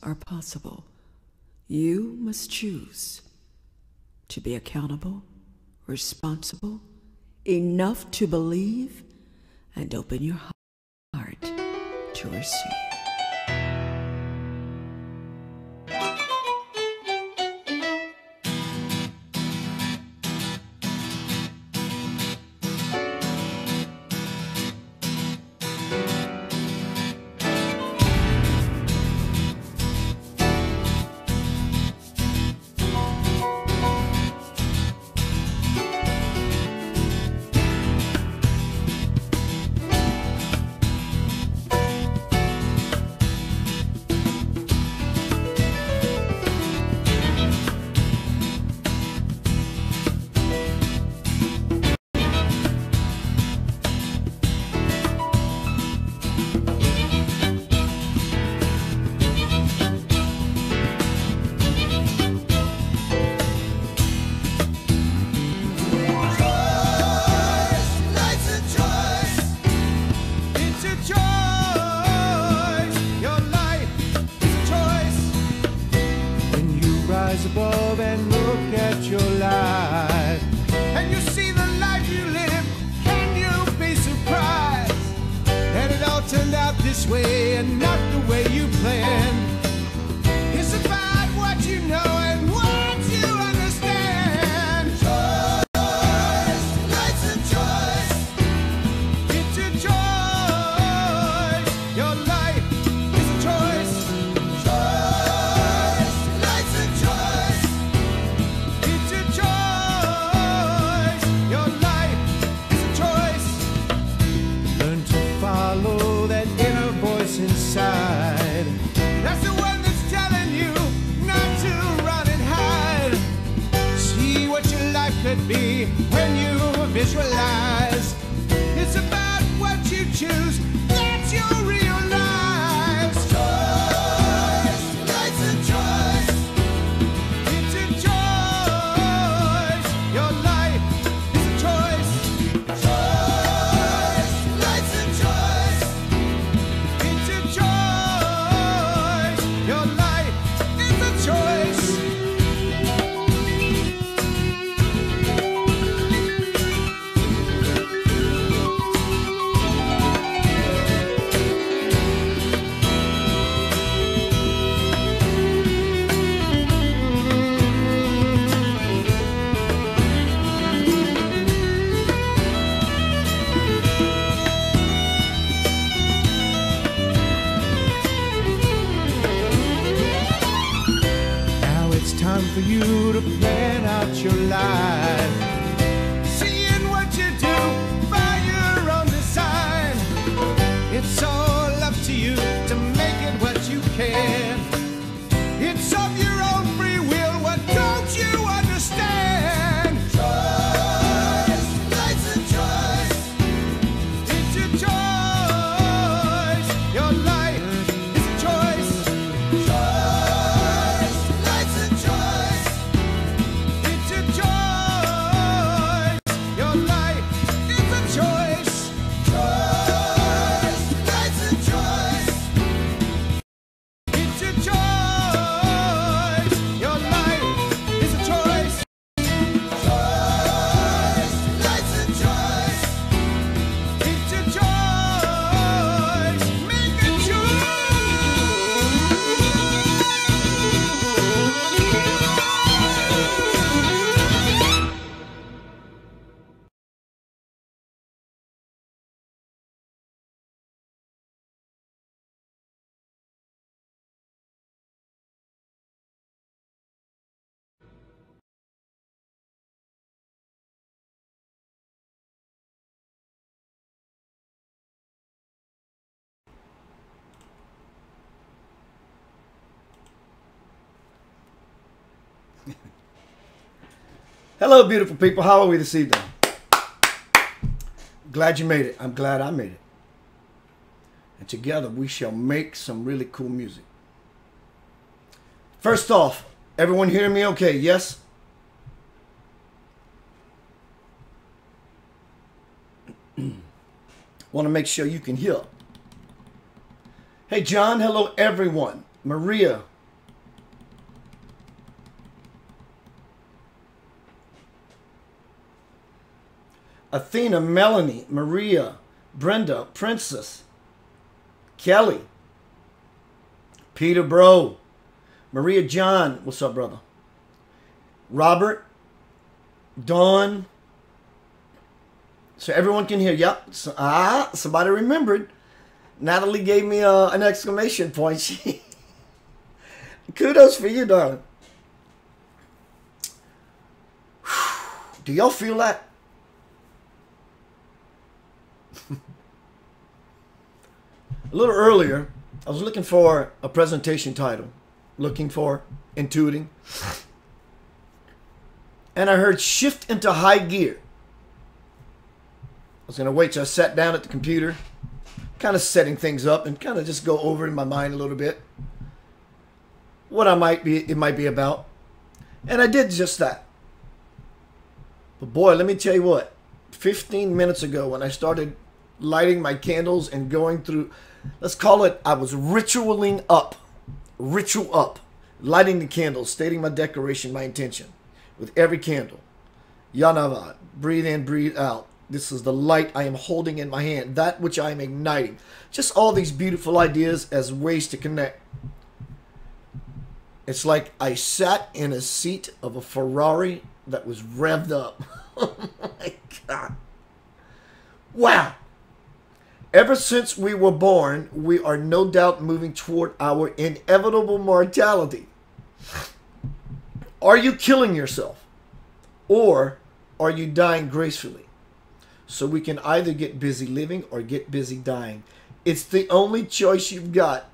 are possible. You must choose to be accountable, responsible, enough to believe, and open your heart to receive. Above and look at your life, and you see the life you live. Can you be surprised that it all turned out this way and not the way you planned? It's about what you know and what you understand. Choice, life's a choice. It's a choice. Your life is a choice. Inside, that's the one that's telling you not to run and hide. See what your life could be when you visualize. It's about what you choose that you'll realize. Choice, life's a choice. It's a choice. Your life is a choice. Choice, life's a choice. It's a choice. Your life is a choice. Time for you to plan out your life, seeing what you do by your own design. It's all up to you to make it what you can. It's of your own free will. What don't you understand? Choice, life's a choice. It's a choice. Your life is a choice. Hello, beautiful people. How are we this evening? Glad you made it. I'm glad I made it. And together we shall make some really cool music. First off, everyone hearing me okay? Yes? Want to make sure you can hear. Hey, John. Hello, everyone. Maria. Athena, Melanie, Maria, Brenda, Princess, Kelly, Peter Bro, Maria John, what's up, brother? Robert, Dawn. So everyone can hear. Yep. So, somebody remembered. Natalie gave me an exclamation point. Kudos for you, darling. Do y'all feel that? A little earlier, I was looking for a presentation title. Looking for, intuiting. And I heard shift into high gear. I was going to wait till I sat down at the computer, kind of setting things up and kind of just go over in my mind a little bit what it might be about. And I did just that. But boy, let me tell you what, 15 minutes ago when I started lighting my candles and going through, let's call it, I was ritual up, lighting the candles, stating my declaration, my intention with every candle. Yanava, breathe in, breathe out. This is the light I am holding in my hand, that which I am igniting. Just all these beautiful ideas as ways to connect. It's like I sat in a seat of a Ferrari that was revved up. Oh my God. Wow. Ever since we were born, we are no doubt moving toward our inevitable mortality. Are you killing yourself? Or are you dying gracefully? So we can either get busy living or get busy dying. It's the only choice you've got.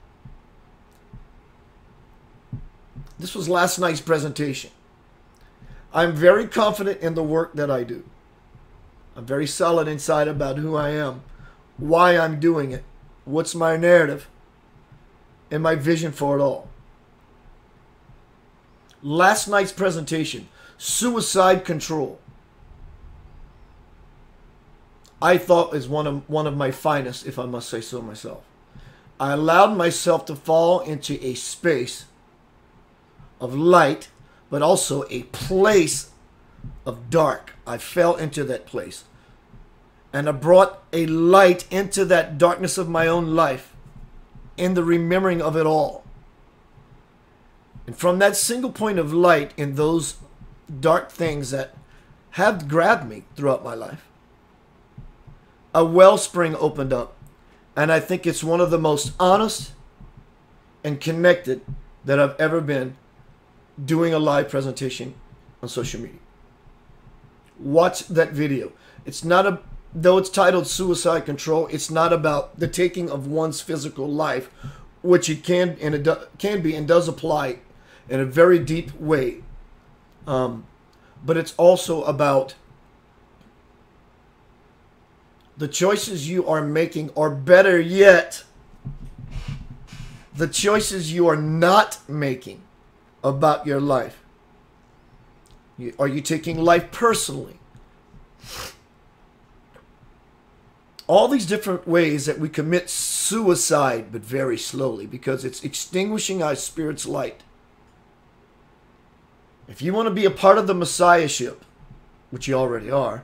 This was last night's presentation. I'm very confident in the work that I do. I'm very solid inside about who I am, why I'm doing it, what's my narrative, and my vision for it all. Last night's presentation, suicide control, I thought is one of my finest, if I must say so myself. I allowed myself to fall into a space of light, but also a place of dark. I fell into that place. And I brought a light into that darkness of my own life in the remembering of it all. And from that single point of light in those dark things that have grabbed me throughout my life, a wellspring opened up. And I think it's one of the most honest and connected that I've ever been doing a live presentation on social media. Watch that video. It's not though it's titled Suicide Control, it's not about the taking of one's physical life, which it can be and does apply in a very deep way. But it's also about the choices you are making, or better yet, the choices you are not making about your life. Are you taking life personally? All these different ways that we commit suicide, but very slowly, because it's extinguishing our spirit's light. If you want to be a part of the Messiahship, which you already are,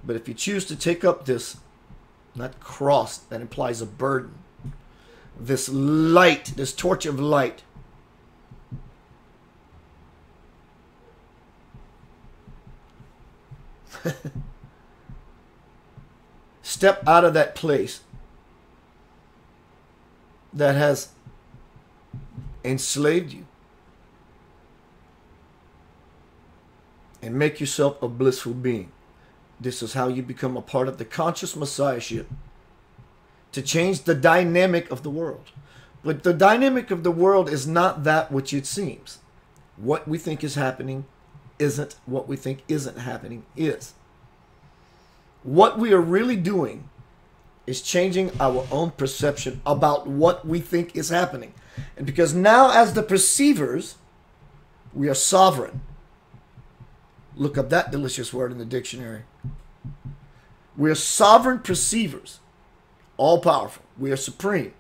but if you choose to take up this, not cross, that implies a burden, this light, this torch of light, step out of that place that has enslaved you and make yourself a blissful being. This is how you become a part of the conscious Messiahship, to change the dynamic of the world. But the dynamic of the world is not that which it seems. What we think is happening isn't what we think isn't happening is. What we are really doing is changing our own perception about what we think is happening. And because now, as the perceivers, we are sovereign. Look up that delicious word in the dictionary. We are sovereign perceivers, all powerful. We are supreme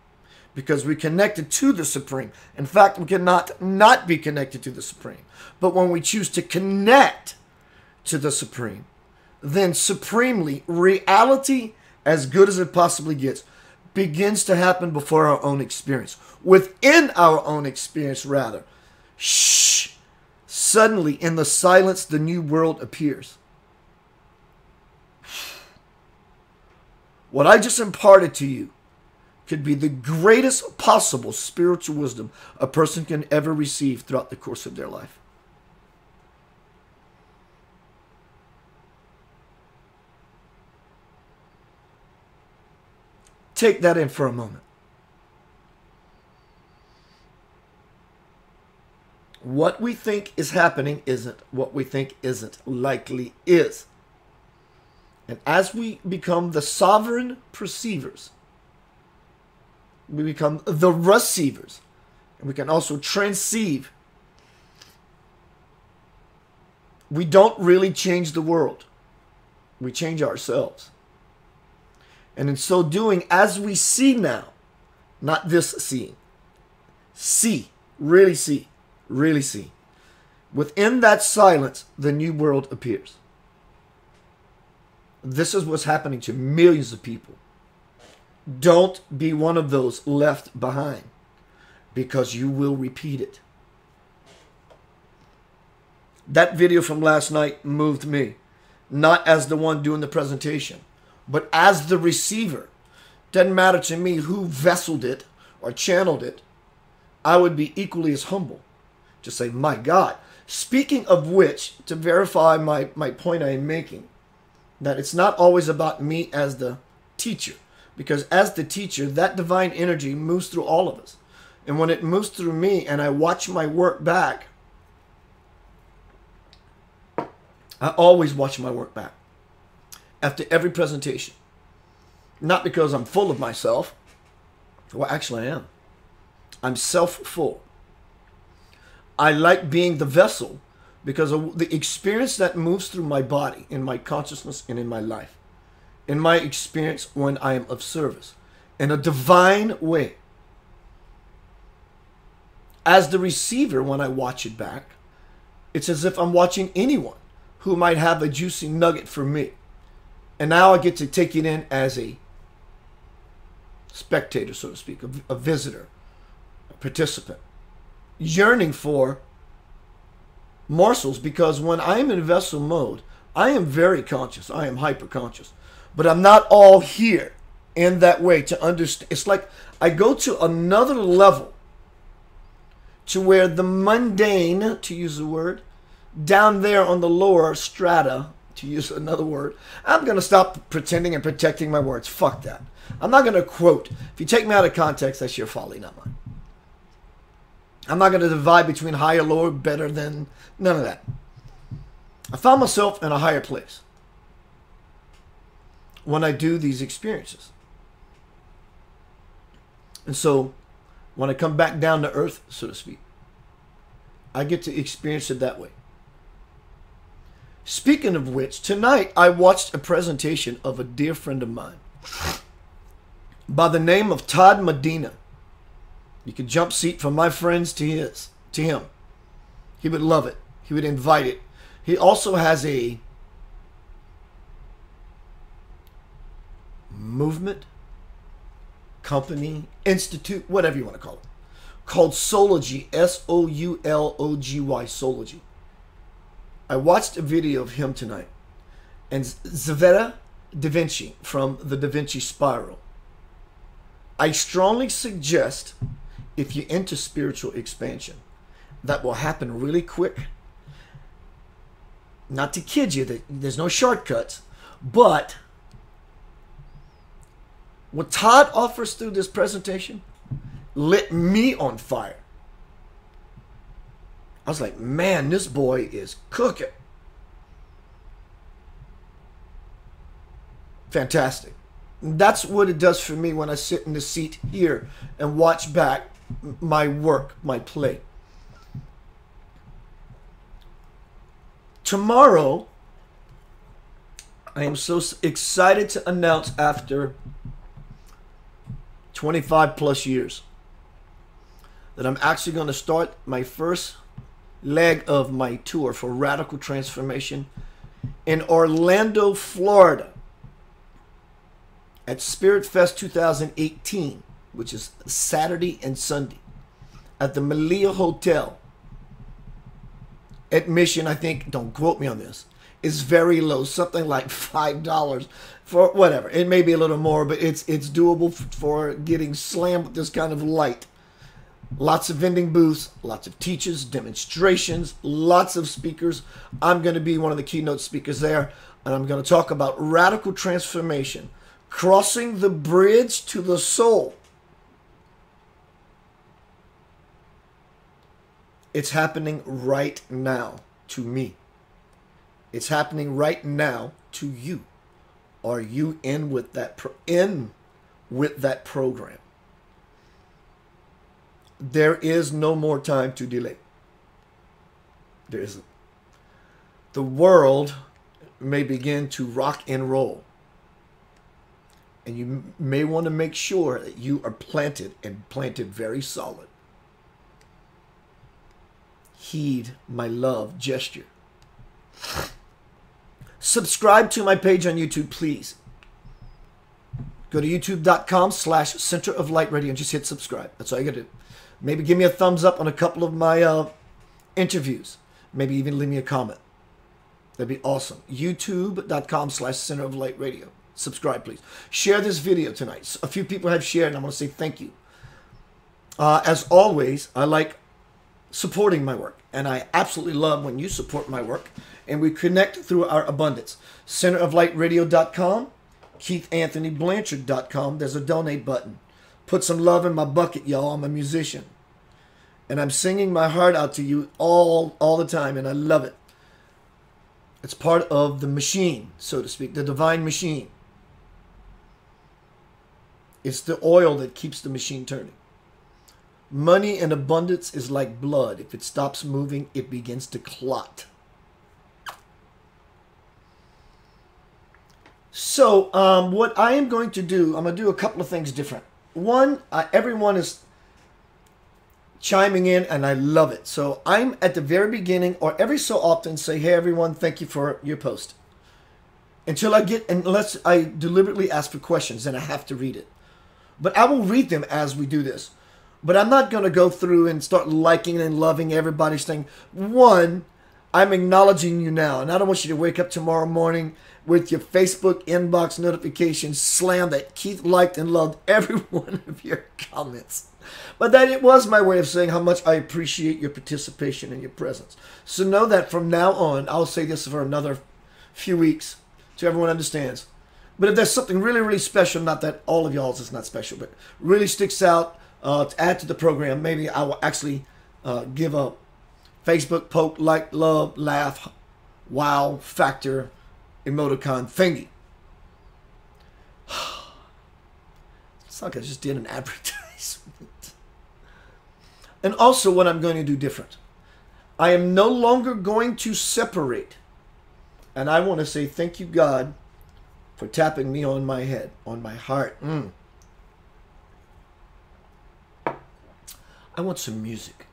because we connected to the Supreme. In fact, we cannot not be connected to the Supreme. But when we choose to connect to the Supreme, then supremely, reality, as good as it possibly gets, begins to happen before our own experience. Within our own experience, rather. Shh! Suddenly, in the silence, the new world appears. What I just imparted to you could be the greatest possible spiritual wisdom a person can ever receive throughout the course of their life. Take that in for a moment. What we think is happening isn't. What we think isn't likely is. And as we become the sovereign perceivers, we become the receivers. And we can also transceive. We don't really change the world. We change ourselves. And in so doing, as we see now, not this seeing, see, really see, really see. Within that silence, the new world appears. This is what's happening to millions of people. Don't be one of those left behind, because you will repeat it. That video from last night moved me, not as the one doing the presentation, but as the receiver. Doesn't matter to me who vesseled it or channeled it. I would be equally as humble to say, my God. Speaking of which, to verify my point I am making, that it's not always about me as the teacher. Because as the teacher, that divine energy moves through all of us. And when it moves through me and I watch my work back, I always watch my work back after every presentation. Not because I'm full of myself. Well, actually I am. I'm self-full. I like being the vessel because of the experience that moves through my body, in my consciousness, and in my life. In my experience when I am of service. In a divine way. As the receiver, when I watch it back, it's as if I'm watching anyone who might have a juicy nugget for me. And now I get to take it in as a spectator, so to speak, a visitor, a participant, yearning for morsels, because when I am in vessel mode, I am very conscious. I am hyper conscious. But I'm not all here in that way to understand. It's like I go to another level to where the mundane, to use the word, down there on the lower strata, to use another word, I'm going to stop pretending and protecting my words. Fuck that. I'm not going to quote. If you take me out of context, that's your folly, not mine. I'm not going to divide between higher, lower, better than, none of that. I found myself in a higher place when I do these experiences. And so, when I come back down to earth, so to speak, I get to experience it that way. Speaking of which, tonight I watched a presentation of a dear friend of mine by the name of Todd Medina. You could jump seat from my friends to him. He would love it. He would invite it. He also has a movement, company, institute, whatever you want to call it, called Soulology, S-O-U-L-O-G-Y, Soulology. I watched a video of him tonight, and Zveta Da Vinci from the Da Vinci Spiral. I strongly suggest, if you're into spiritual expansion, that will happen really quick. Not to kid you, there's no shortcuts, but what Todd offers through this presentation lit me on fire. I was like, man, this boy is cooking. Fantastic. That's what it does for me when I sit in the seat here and watch back my work, my play. Tomorrow, I am so excited to announce, after 25 plus years, that I'm actually going to start my first leg of my tour for Radical Transformation in Orlando, Florida at Spirit Fest 2018, which is Saturday and Sunday at the Melia Hotel. Admission, I think, don't quote me on this, is very low, something like $5 for whatever. It may be a little more, but it's doable for getting slammed with this kind of light. Lots of vending booths, lots of teachers, demonstrations, lots of speakers. I'm going to be one of the keynote speakers there, and I'm going to talk about radical transformation, crossing the bridge to the soul. It's happening right now to me. It's happening right now to you. Are you in with that program? There is no more time to delay. There isn't. The world may begin to rock and roll. And you may want to make sure that you are planted, and planted very solid. Heed my love gesture. Subscribe to my page on YouTube, please. Go to youtube.com/Center of Light Radio and just hit subscribe. That's all you gotta do. Maybe give me a thumbs up on a couple of my interviews. Maybe even leave me a comment. That'd be awesome. youtube.com/Center of Light Radio. Subscribe, please. Share this video tonight. A few people have shared, and I want to say thank you. As always, I like supporting my work, and I absolutely love when you support my work, and we connect through our abundance. centeroflightradio.com, KeithAnthonyBlanchard.com. There's a donate button. Put some love in my bucket, y'all. I'm a musician, and I'm singing my heart out to you all the time, and I love it. It's part of the machine, so to speak, the divine machine. It's the oil that keeps the machine turning. Money in abundance is like blood. If it stops moving, it begins to clot. So what I am going to do, I'm going to do a couple of things different. One, everyone is chiming in, and I love it. So I'm at the very beginning, or every so often, say, hey, everyone, thank you for your post. Unless I deliberately ask for questions, then I have to read it. But I will read them as we do this. But I'm not going to go through and start liking and loving everybody's thing. One, I'm acknowledging you now. And I don't want you to wake up tomorrow morning with your Facebook inbox notifications slammed that Keith liked and loved every one of your comments. But that it was my way of saying how much I appreciate your participation and your presence. So know that from now on, I'll say this for another few weeks so everyone understands. But if there's something really, really special, not that all of y'all's is not special, but really sticks out, to add to the program, maybe I will actually give a Facebook poke, like, love, laugh, wow, factor, emoticon thingy. It's like I just did an advertisement. And also what I'm going to do different. I am no longer going to separate. And I want to say thank you, God, for tapping me on my head, on my heart. I want some music.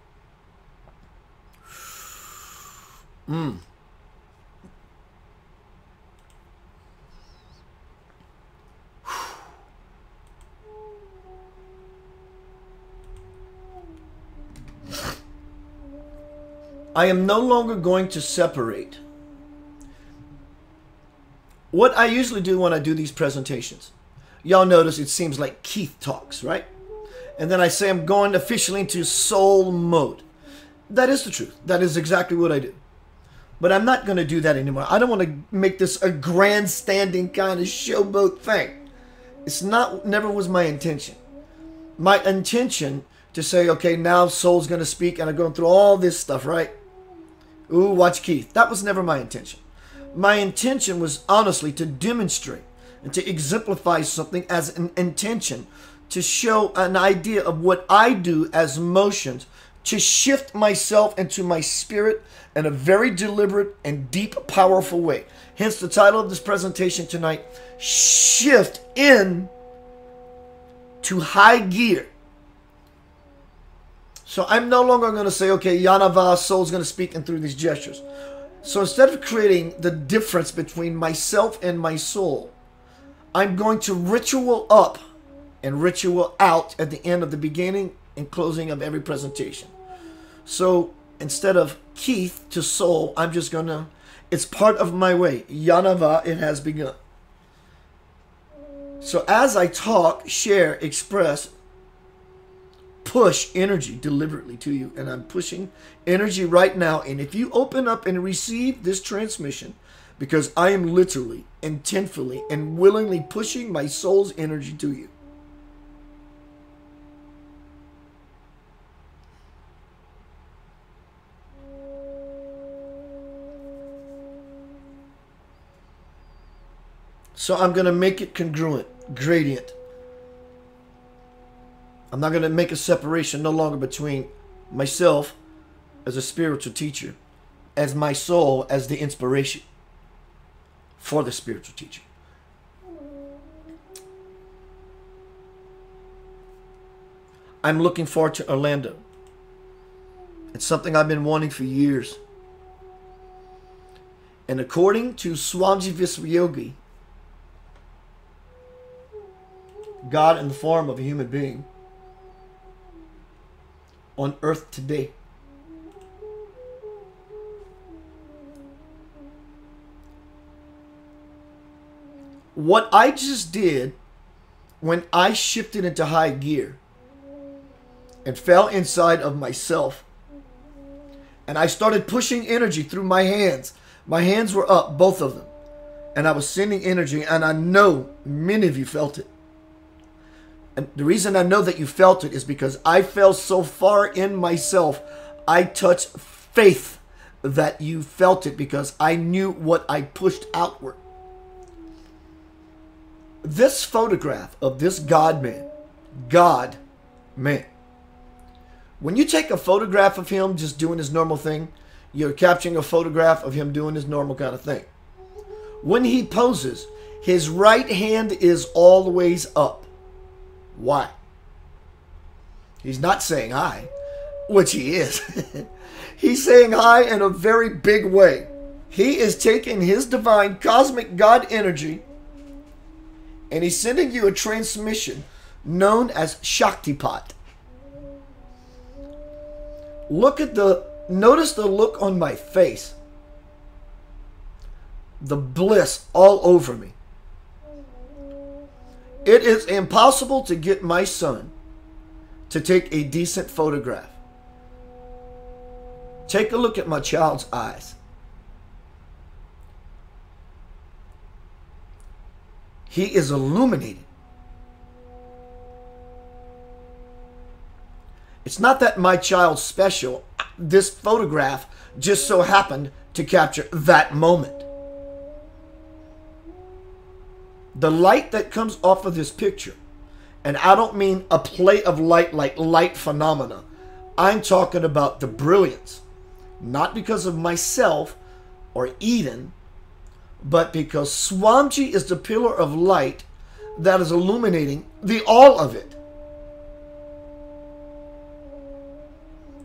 I am no longer going to separate. What I usually do when I do these presentations, y'all notice it seems like Keith talks, right? And then I say I'm going officially into soul mode. That is the truth. That is exactly what I do. But I'm not going to do that anymore. I don't want to make this a grandstanding kind of showboat thing. It's never was my intention. My intention to say, okay, now soul's going to speak, and I'm going through all this stuff, right? Ooh, watch Keith. That was never my intention. My intention was honestly to demonstrate and to exemplify something as an intention, to show an idea of what I do as motions, to shift myself into my spirit in a very deliberate and deep, powerful way. Hence the title of this presentation tonight, Shift in to high gear. So I'm no longer going to say, okay, Yanava, soul's going to speak in through these gestures. So instead of creating the difference between myself and my soul, I'm going to ritual up and ritual out at the end of the beginning and closing of every presentation. So instead of Keith to soul, I'm just going to, it's part of my way. Yanava, it has begun. So as I talk, share, express, push energy deliberately to you, and I'm pushing energy right now. And if you open up and receive this transmission, because I am literally, intentfully, and willingly pushing my soul's energy to you. So I'm going to make it congruent, gradient. I'm not going to make a separation no longer between myself as a spiritual teacher, as my soul as the inspiration for the spiritual teacher. I'm looking forward to Orlando. It's something I've been wanting for years. And according to Swamiji Visvayogi, God in the form of a human being on earth today, what I just did when I shifted into high gear and fell inside of myself and I started pushing energy through my hands. My hands were up, both of them, and I was sending energy, and I know many of you felt it. And the reason I know that you felt it is because I fell so far in myself, I touched faith that you felt it because I knew what I pushed outward. This photograph of this God man. When you take a photograph of him just doing his normal thing, you're capturing a photograph of him doing his normal kind of thing. When he poses, his right hand is always up. Why? He's not saying hi, which he is. He's saying hi in a very big way. He is taking his divine cosmic God energy and he's sending you a transmission known as Shaktipat. Notice the look on my face. The bliss all over me. It is impossible to get my son to take a decent photograph. Take a look at my child's eyes. He is illuminated. It's not that my child's special. This photograph just so happened to capture that moment. The light that comes off of this picture, and I don't mean a play of light like light phenomena. I'm talking about the brilliance. Not because of myself or Eden, but because Swamiji is the pillar of light that is illuminating the all of it.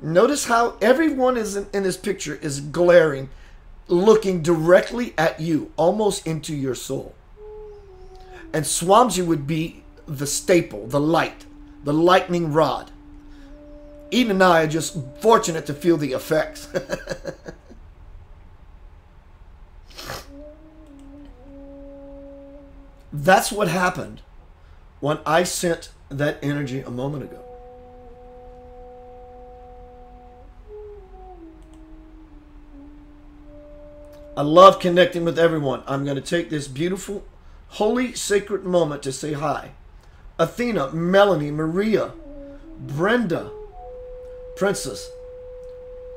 Notice how everyone is in this picture is glaring, looking directly at you, almost into your soul. And Swamiji would be the staple, the light, the lightning rod. Eden and I are just fortunate to feel the effects. That's what happened when I sent that energy a moment ago. I love connecting with everyone. I'm going to take this beautiful, holy, sacred moment to say hi. Athena, Melanie, Maria, Brenda, Princess,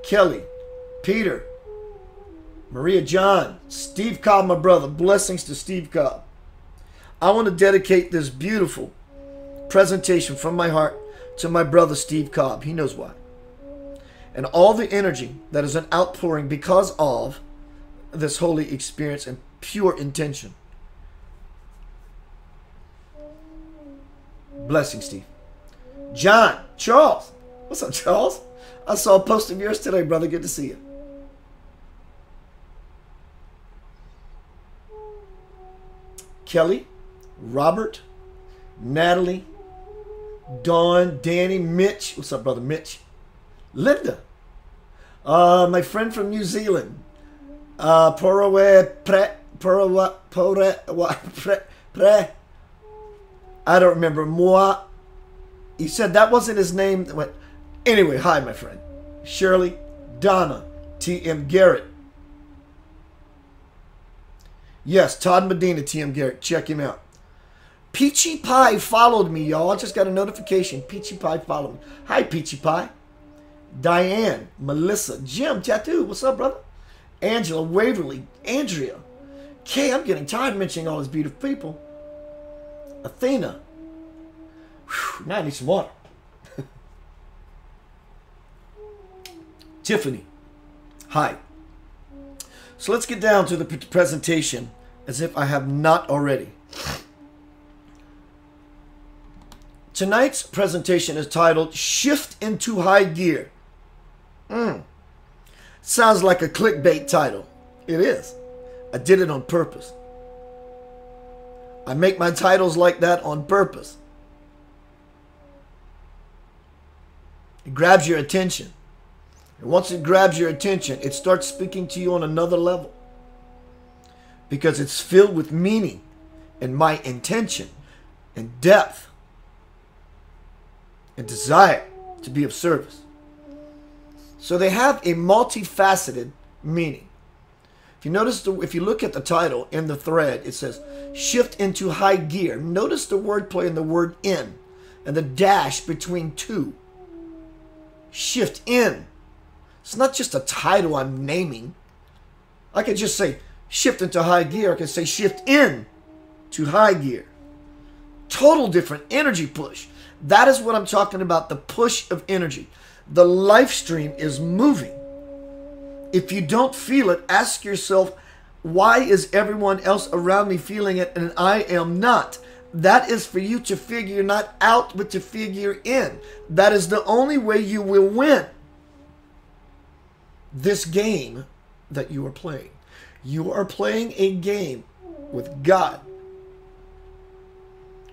Kelly, Peter, Maria John, Steve Cobb, my brother. Blessings to Steve Cobb. I want to dedicate this beautiful presentation from my heart to my brother Steve Cobb. He knows why. And all the energy that is an outpouring because of this holy experience and pure intention. Blessing, Steve. John, Charles. What's up, Charles? I saw a post of yours today, brother. Good to see you. Kelly, Robert, Natalie, Dawn, Danny, Mitch. What's up, brother? Mitch. Linda. My friend from New Zealand. I don't remember. Moi. He said that wasn't his name. Anyway, hi, my friend. Shirley, Donna, T.M. Garrett. Yes, Todd Medina, T.M. Garrett. Check him out. Peachy Pie followed me, y'all. I just got a notification. Peachy Pie followed me. Hi, Peachy Pie. Diane, Melissa, Jim, Tattoo. What's up, brother? Angela, Waverly, Andrea. Kay, I'm getting tired of mentioning all these beautiful people. Athena. Whew, now I need some water. Tiffany. Hi. So let's get down to the presentation as if I have not already. Tonight's presentation is titled Shift into High Gear. Sounds like a clickbait title. It is. I did it on purpose. I make my titles like that on purpose. It grabs your attention. And once it grabs your attention, it starts speaking to you on another level. Because it's filled with meaning and my intention and depth and desire to be of service. So they have a multifaceted meaning. If you notice, if you look at the title in the thread, it says shift into high gear. Notice the wordplay in the word in and the dash between two. Shift in. It's not just a title I'm naming. I could just say shift into high gear. I could say shift in to high gear. Total different energy push. That is what I'm talking about, the push of energy. The life stream is moving. If you don't feel it, ask yourself, why is everyone else around me feeling it and I am not? That is for you to figure not out, but to figure in. That is the only way you will win this game that you are playing. You are playing a game with God.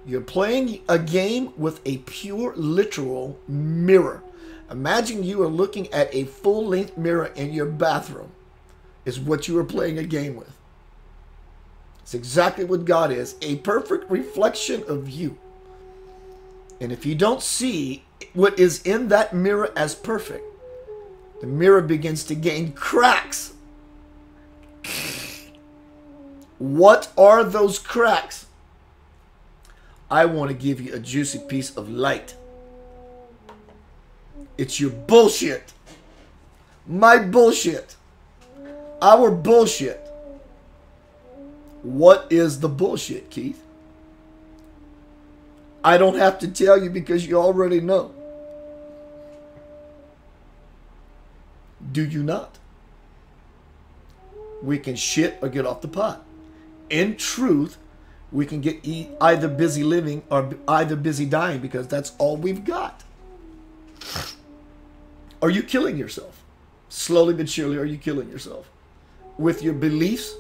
You're playing a game with a pure, literal mirror. Imagine you are looking at a full-length mirror in your bathroom. Is what you are playing a game with. It's exactly what God is. A perfect reflection of you. And if you don't see what is in that mirror as perfect, the mirror begins to gain cracks. What are those cracks? I want to give you a juicy piece of light. It's your bullshit. My bullshit. Our bullshit. What is the bullshit, Keith? I don't have to tell you because you already know. Do you not? We can shit or get off the pot. In truth, we can get either busy living or either busy dying because that's all we've got. Are you killing yourself? Slowly but surely, are you killing yourself? With your beliefs,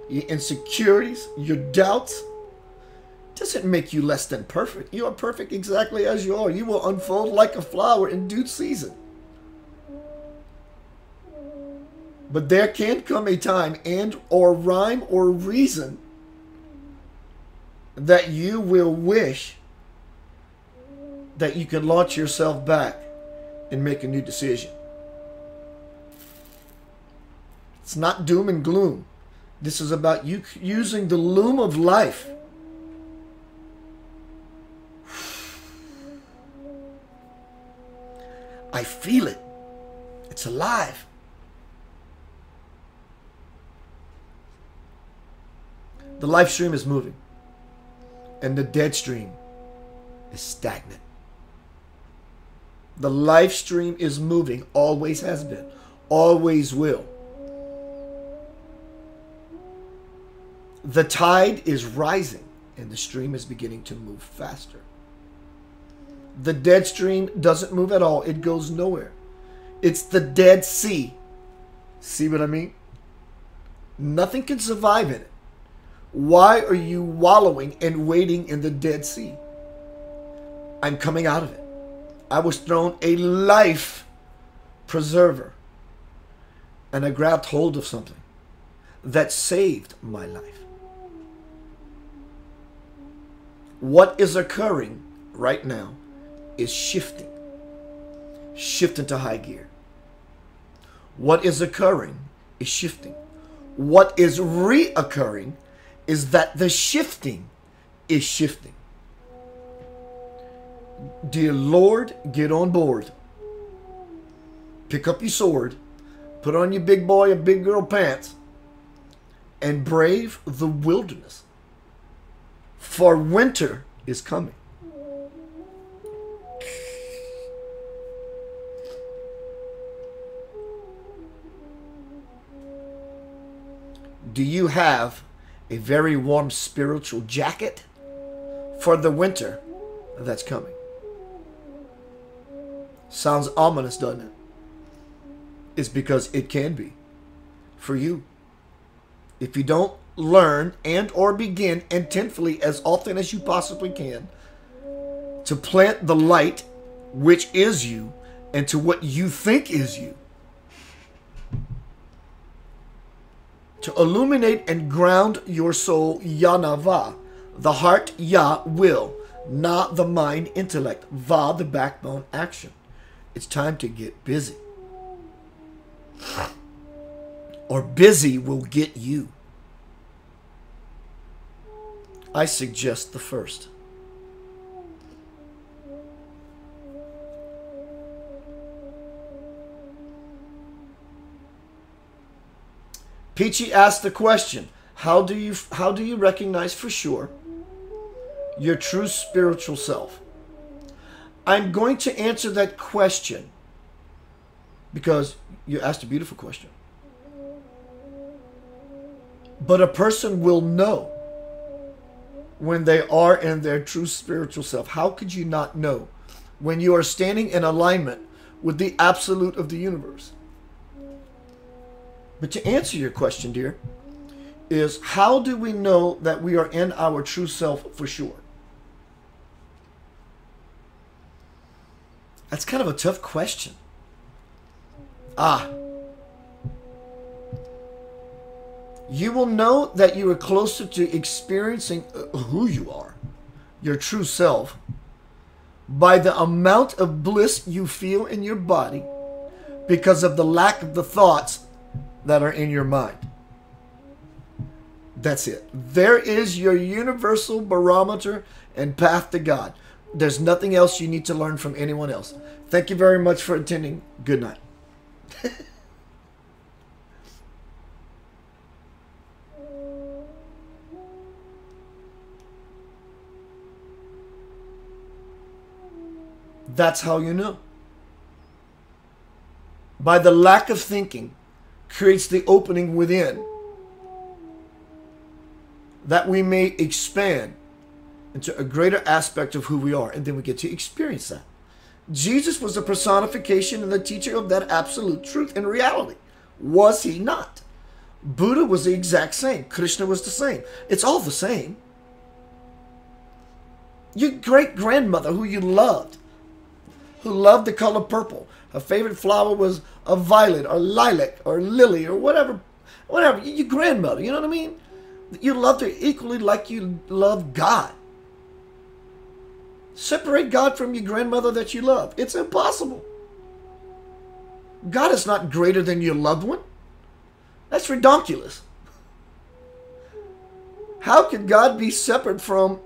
your insecurities, your doubts? Doesn't make you less than perfect. You are perfect exactly as you are. You will unfold like a flower in due season. But there can come a time and or rhyme or reason that you will wish that you could launch yourself back and make a new decision. It's not doom and gloom. This is about you using the loom of life. I feel it. It's alive. The life stream is moving. And the dead stream is stagnant. The life stream is moving, always has been, always will. The tide is rising and the stream is beginning to move faster. The Dead Stream doesn't move at all. It goes nowhere. It's the Dead Sea. See what I mean? Nothing can survive in it. Why are you wallowing and waiting in the Dead Sea? I'm coming out of it. I was thrown a life preserver. And I grabbed hold of something that saved my life. What is occurring right now is shifting. Shift into high gear. What is occurring is shifting. What is reoccurring is that the shifting is shifting. Dear Lord, get on board. Pick up your sword, put on your big boy and big girl pants, and brave the wilderness. For winter is coming. Do you have a very warm spiritual jacket for the winter that's coming? Sounds ominous, doesn't it? It's because it can be for you. If you don't learn and or begin intentfully as often as you possibly can to plant the light which is you into what you think is you, to illuminate and ground your soul, Yanava, the heart, Yah, will, Na, the mind, intellect, Va, the backbone, action. It's time to get busy. Or busy will get you. I suggest the first. Peachy asked the question, how do you recognize for sure your true spiritual self? I'm going to answer that question because you asked a beautiful question. But a person will know when they are in their true spiritual self. How could you not know when you are standing in alignment with the absolute of the universe? But to answer your question, dear, is how do we know that we are in our true self for sure? That's kind of a tough question. You will know that you are closer to experiencing who you are, your true self, by the amount of bliss you feel in your body because of the lack of the thoughts that are in your mind. That's it. There is your universal barometer and path to God. There's nothing else you need to learn from anyone else. Thank you very much for attending. Good night. That's how you know. By the lack of thinking creates the opening within that we may expand into a greater aspect of who we are, and then we get to experience that. Jesus was the personification and the teacher of that absolute truth and reality. Was he not? Buddha was the exact same. Krishna was the same. It's all the same. Your great-grandmother who you loved, who loved the color purple. Her favorite flower was a violet or lilac or lily or whatever. Your grandmother, you know what I mean? You loved her equally like you love God. Separate God from your grandmother that you love. It's impossible. God is not greater than your loved one. That's ridiculous. How can God be separate from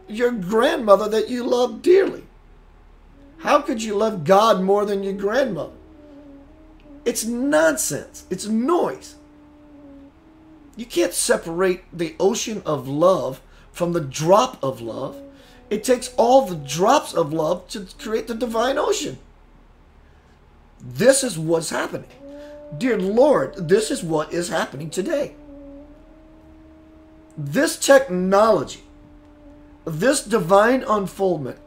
your grandmother that you love dearly? How could you love God more than your grandmother? It's nonsense. It's noise. You can't separate the ocean of love from the drop of love. It takes all the drops of love to create the divine ocean. This is what's happening. Dear Lord, this is what is happening today. This technology, this divine unfoldment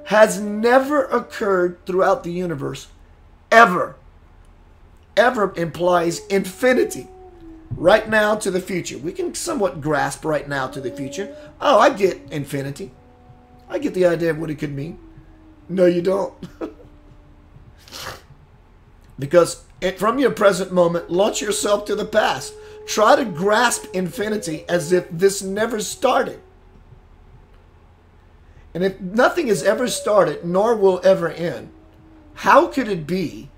has never occurred throughout the universe, ever. Ever implies infinity. Right now to the future. We can somewhat grasp right now to the future. Oh, I get infinity. I get the idea of what it could mean. No, you don't. Because from your present moment, launch yourself to the past. Try to grasp infinity as if this never started. And if nothing has ever started, nor will ever end, how could it be,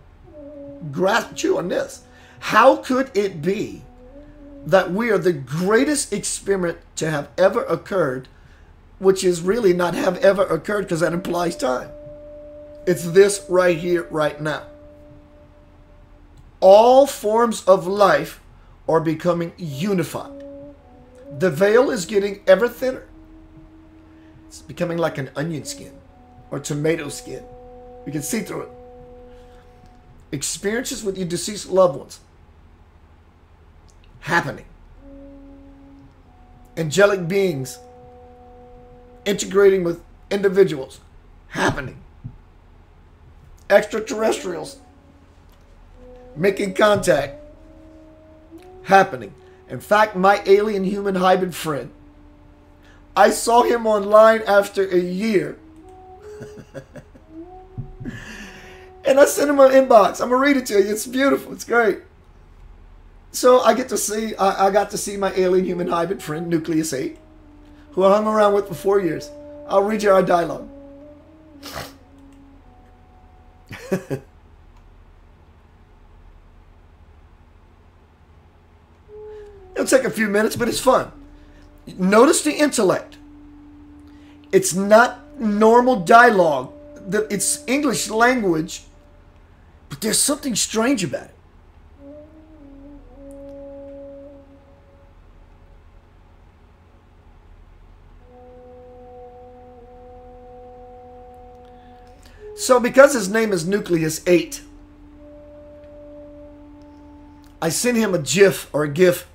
chew on this, how could it be that we are the greatest experiment to have ever occurred, which is really not have ever occurred because that implies time. It's this right here, right now. All forms of life are becoming unified. The veil is getting ever thinner. It's becoming like an onion skin or tomato skin. You can see through it. Experiences with your deceased loved ones happening. Angelic beings integrating with individuals happening. Extraterrestrials making contact happening. In fact, my alien human hybrid friend, I saw him online after a year. And I sent him an inbox. I'm going to read it to you. It's beautiful. It's great. So I got to see my alien human hybrid friend, Nucleus 8, who I hung around with for 4 years. I'll read you our dialogue. It'll take a few minutes, but it's fun. Notice the intellect. It's not normal dialogue. It's English language, but there's something strange about it. So because his name is Nucleus 8, I sent him a GIF or a GIF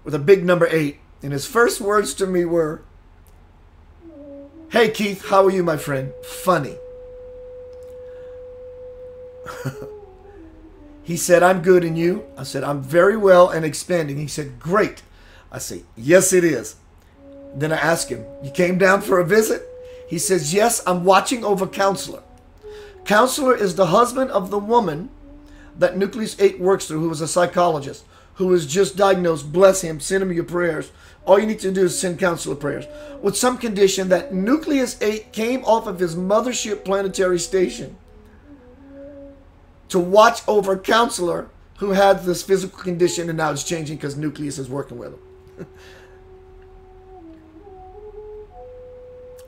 with a big number 8. And his first words to me were, "Hey Keith, how are you, my friend? Funny." He said, "I'm good, and you?" I said, "I'm very well and expanding." He said, "Great." I said, "Yes, it is." Then I asked him, "You came down for a visit?" He says, "Yes, I'm watching over Counselor." Counselor is the husband of the woman that Nucleus 8 works through, who was a psychologist, who was just diagnosed. Bless him. Send him your prayers. All you need to do is send Counselor prayers. With some condition that Nucleus 8 came off of his mothership planetary station to watch over Counselor, who had this physical condition, and now it's changing because Nucleus is working with him.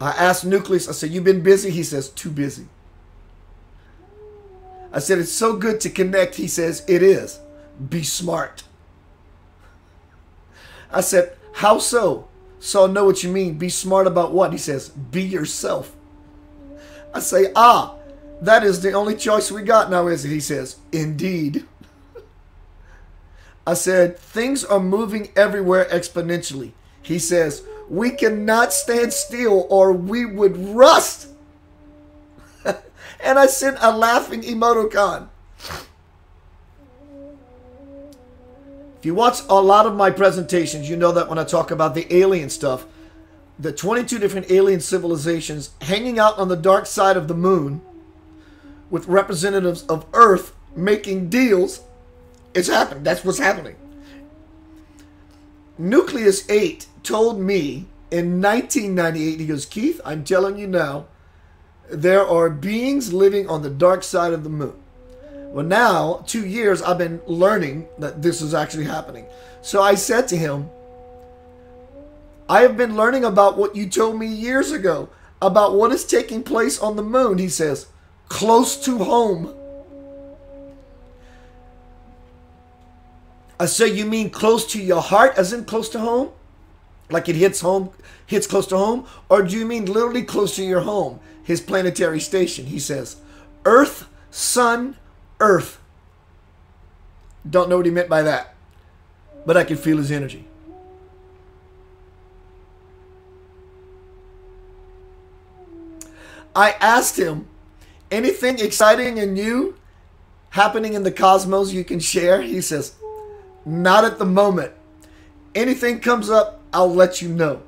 I asked Nucleus, I said, "You been busy?" He says, "Too busy." I said, "It's so good to connect." He says, "It is. Be smart." I said, "How so?" "So I know what you mean. Be smart about what?" He says, "Be yourself." I say, "That is the only choice we got now, is it?" He says, "Indeed." I said, "Things are moving everywhere exponentially." He says, "We cannot stand still or we would rust." And I sent a laughing emoticon. If you watch a lot of my presentations, you know that when I talk about the alien stuff, the 22 different alien civilizations hanging out on the dark side of the moon with representatives of Earth making deals, it's happening. That's what's happening. Nucleus 8 told me in 1998, he goes, "Keith, I'm telling you now, there are beings living on the dark side of the moon." Well, now, 2 years, I've been learning that this is actually happening. So I said to him, "I have been learning about what you told me years ago, about what is taking place on the moon." He says, "Close to home." I say, "You mean close to your heart, as in close to home? Like it hits home, hits close to home? Or do you mean literally close to your home, his planetary station?" He says, "Earth, sun, Earth." Don't know what he meant by that, but I can feel his energy. I asked him, anything exciting and new happening in the cosmos you can share? He says, not at the moment. Anything comes up, I'll let you know.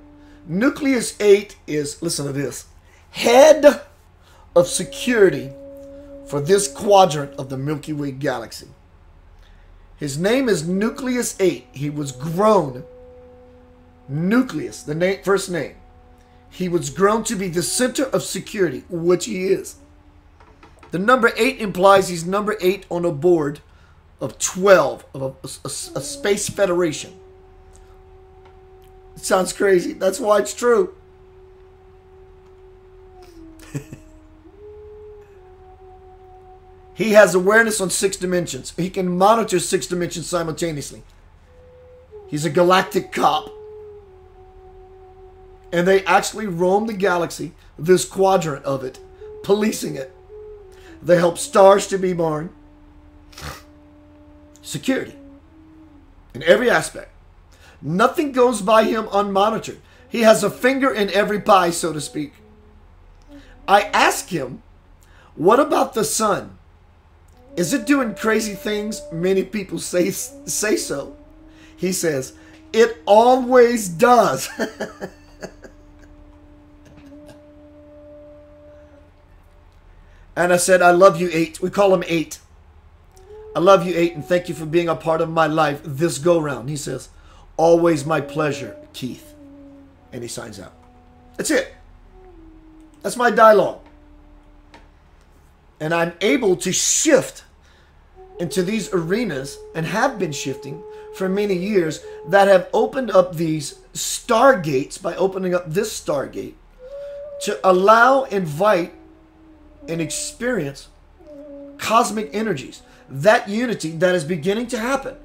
Nucleus 8 is, listen to this, head of security for this quadrant of the Milky Way galaxy. His name is Nucleus 8. He was grown, Nucleus, the name, first name. He was grown to be the center of security, which he is. The number 8 implies he's number 8 on a board of 12 of a space federation. It sounds crazy. That's why it's true. He has awareness on 6 dimensions. He can monitor 6 dimensions simultaneously. He's a galactic cop. And they actually roam the galaxy, this quadrant of it, policing it. They help stars to be born. Security. In every aspect. Nothing goes by him unmonitored. He has a finger in every pie, so to speak. I asked him, what about the sun? Is it doing crazy things? Many people say so. He says, it always does. And I said, I love you, 8. We call him 8. I love you, 8, and thank you for being a part of my life this go-round. He says, always my pleasure, Keith. And he signs out. That's it. That's my dialogue. And I'm able to shift into these arenas, and have been shifting for many years, that have opened up these stargates by opening up this stargate to allow, invite, and experience cosmic energies. That unity that is beginning to happen.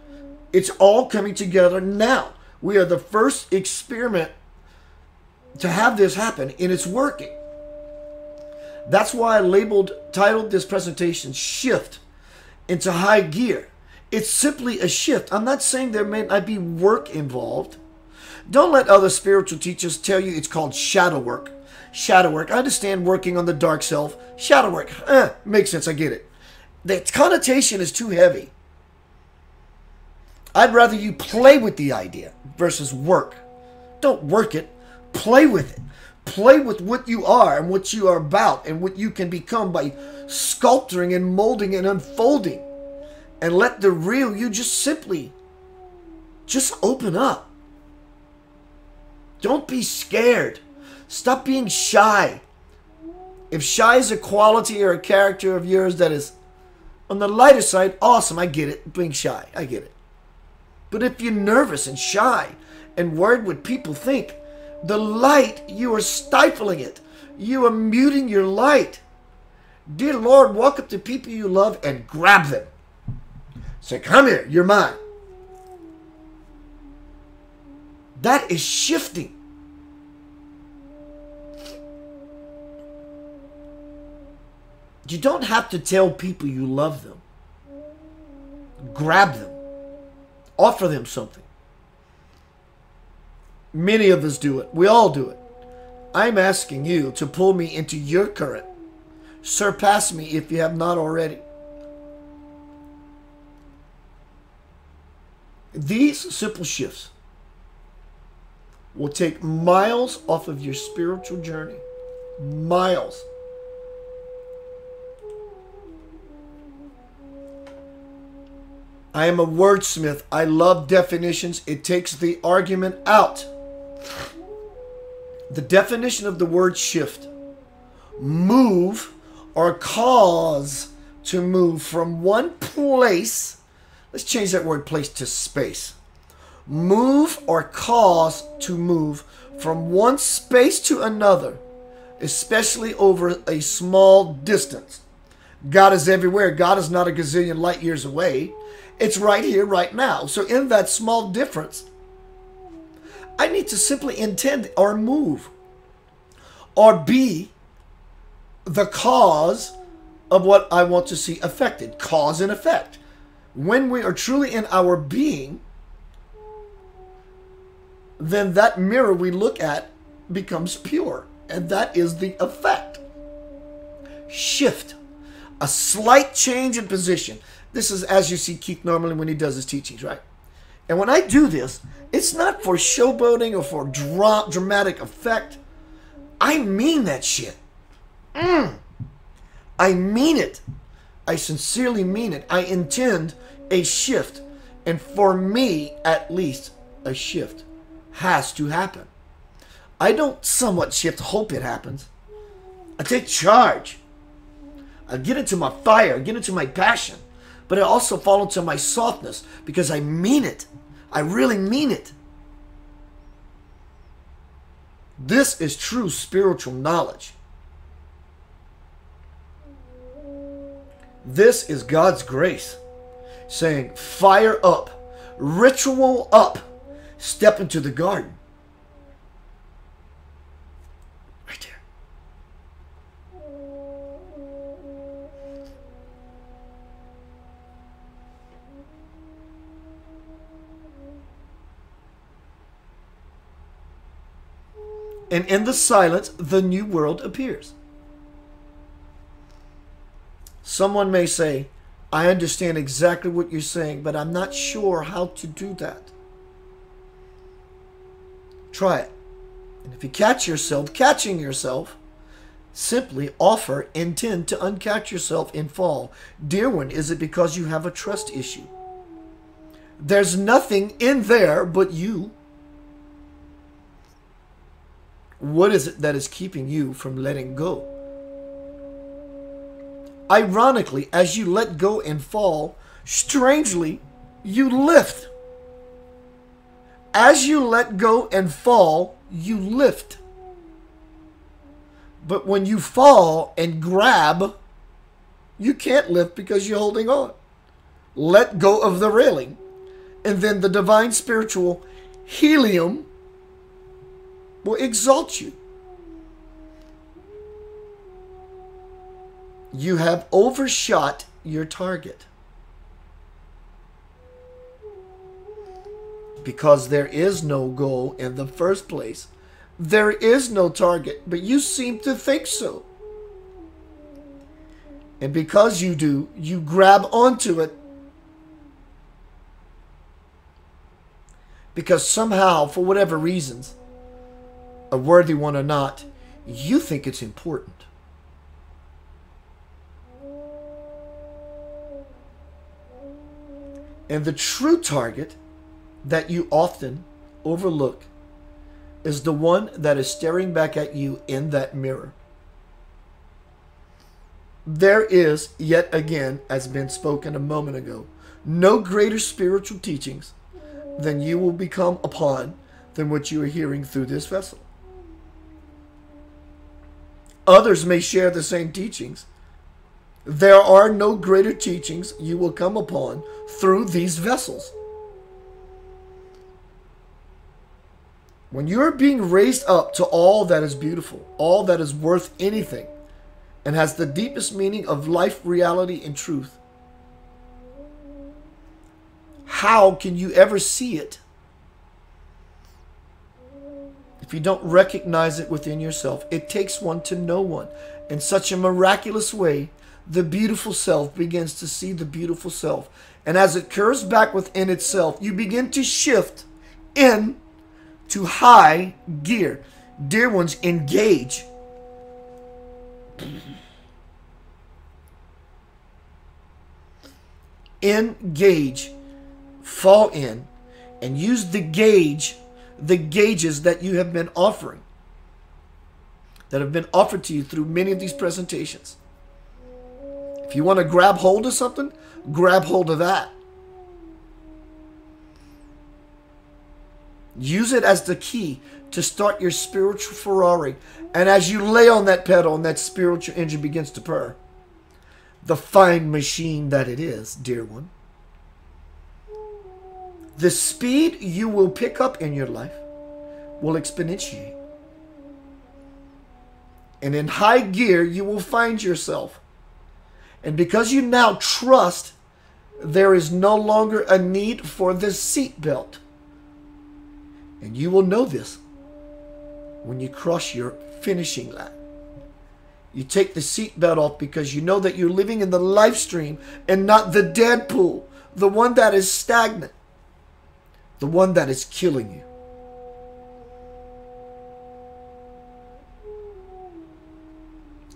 It's all coming together now. We are the first experiment to have this happen, and it's working. That's why I titled this presentation, Shift into High Gear. It's simply a shift. I'm not saying there may not be work involved. Don't let other spiritual teachers tell you it's called shadow work. Shadow work. I understand working on the dark self. Shadow work. Makes sense. I get it. The connotation is too heavy. I'd rather you play with the idea versus work. Don't work it. Play with it. Play with what you are and what you are about and what you can become by sculpturing and molding and unfolding. And let the real you just open up. Don't be scared. Stop being shy. If shy is a quality or a character of yours that is on the lighter side, awesome, I get it. Being shy, I get it. But if you're nervous and shy and worried what people think, the light, you are stifling it. You are muting your light. Dear Lord, walk up to people you love and grab them. Say, come here, you're mine. That is shifting. You don't have to tell people you love them. Grab them. Offer them something. Many of us do it. We all do it. I'm asking you to pull me into your current. Surpass me if you have not already. These simple shifts will take miles off of your spiritual journey. Miles. I am a wordsmith. I love definitions. It takes the argument out. The definition of the word shift. Move or cause to move from one place. Let's change that word place to space. Move or cause to move from one space to another, especially over a small distance. God is everywhere. God is not a gazillion light years away. It's right here, right now. So in that small difference, I need to simply intend or move or be the cause of what I want to see affected. Cause and effect. When we are truly in our being, then that mirror we look at becomes pure. And that is the effect. shift, a slight change in position. This is as you see Keith normally when he does his teachings, right? And when I do this, it's not for showboating or for dramatic effect. I mean that shit. I mean it. I sincerely mean it. I intend a shift. And for me, at least, a shift has to happen. I don't somewhat shift, hope it happens. I take charge. I get into my fire, I get into my passion. But I also fall into my softness because I mean it. I really mean it. This is true spiritual knowledge. This is God's grace saying, fire up, ritual up, step into the garden. Right there. And in the silence, the new world appears. Someone may say, I understand exactly what you're saying, but I'm not sure how to do that. Try it. And if you catch yourself catching yourself, simply offer, intend to uncatch yourself and fall. Dear one, is it because you have a trust issue? There's nothing in there but you. What is it that is keeping you from letting go? Ironically, as you let go and fall, strangely, you lift. As you let go and fall, you lift. But when you fall and grab, you can't lift because you're holding on. Let go of the railing. And then the divine spiritual helium will exalt you. You have overshot your target. Because there is no goal in the first place. There is no target, but you seem to think so. And because you do, you grab onto it. Because somehow, for whatever reasons, a worthy one or not, you think it's important. And the true target that you often overlook is the one that is staring back at you in that mirror. There is, yet again, as been spoken a moment ago, no greater spiritual teachings than you will become upon than what you are hearing through this vessel. Others may share the same teachings. There are no greater teachings you will come upon through these vessels. When you are being raised up to all that is beautiful, all that is worth anything, and has the deepest meaning of life, reality, and truth, how can you ever see it if you don't recognize it within yourself? It takes one to know one. In such a miraculous way, the beautiful self begins to see the beautiful self. And as it curves back within itself, you begin to shift in to high gear. Dear ones, engage. Engage. Fall in and use the gauges that you have been offering, that have been offered to you through many of these presentations. If you want to grab hold of something, grab hold of that. Use it as the key to start your spiritual Ferrari. And as you lay on that pedal and that spiritual engine begins to purr, the fine machine that it is, dear one, the speed you will pick up in your life will exponentiate. And in high gear, you will find yourself. And because you now trust, there is no longer a need for the seat belt. And you will know this when you cross your finishing line. You take the seatbelt off because you know that you're living in the life stream and not the dead pool, the one that is stagnant, the one that is killing you.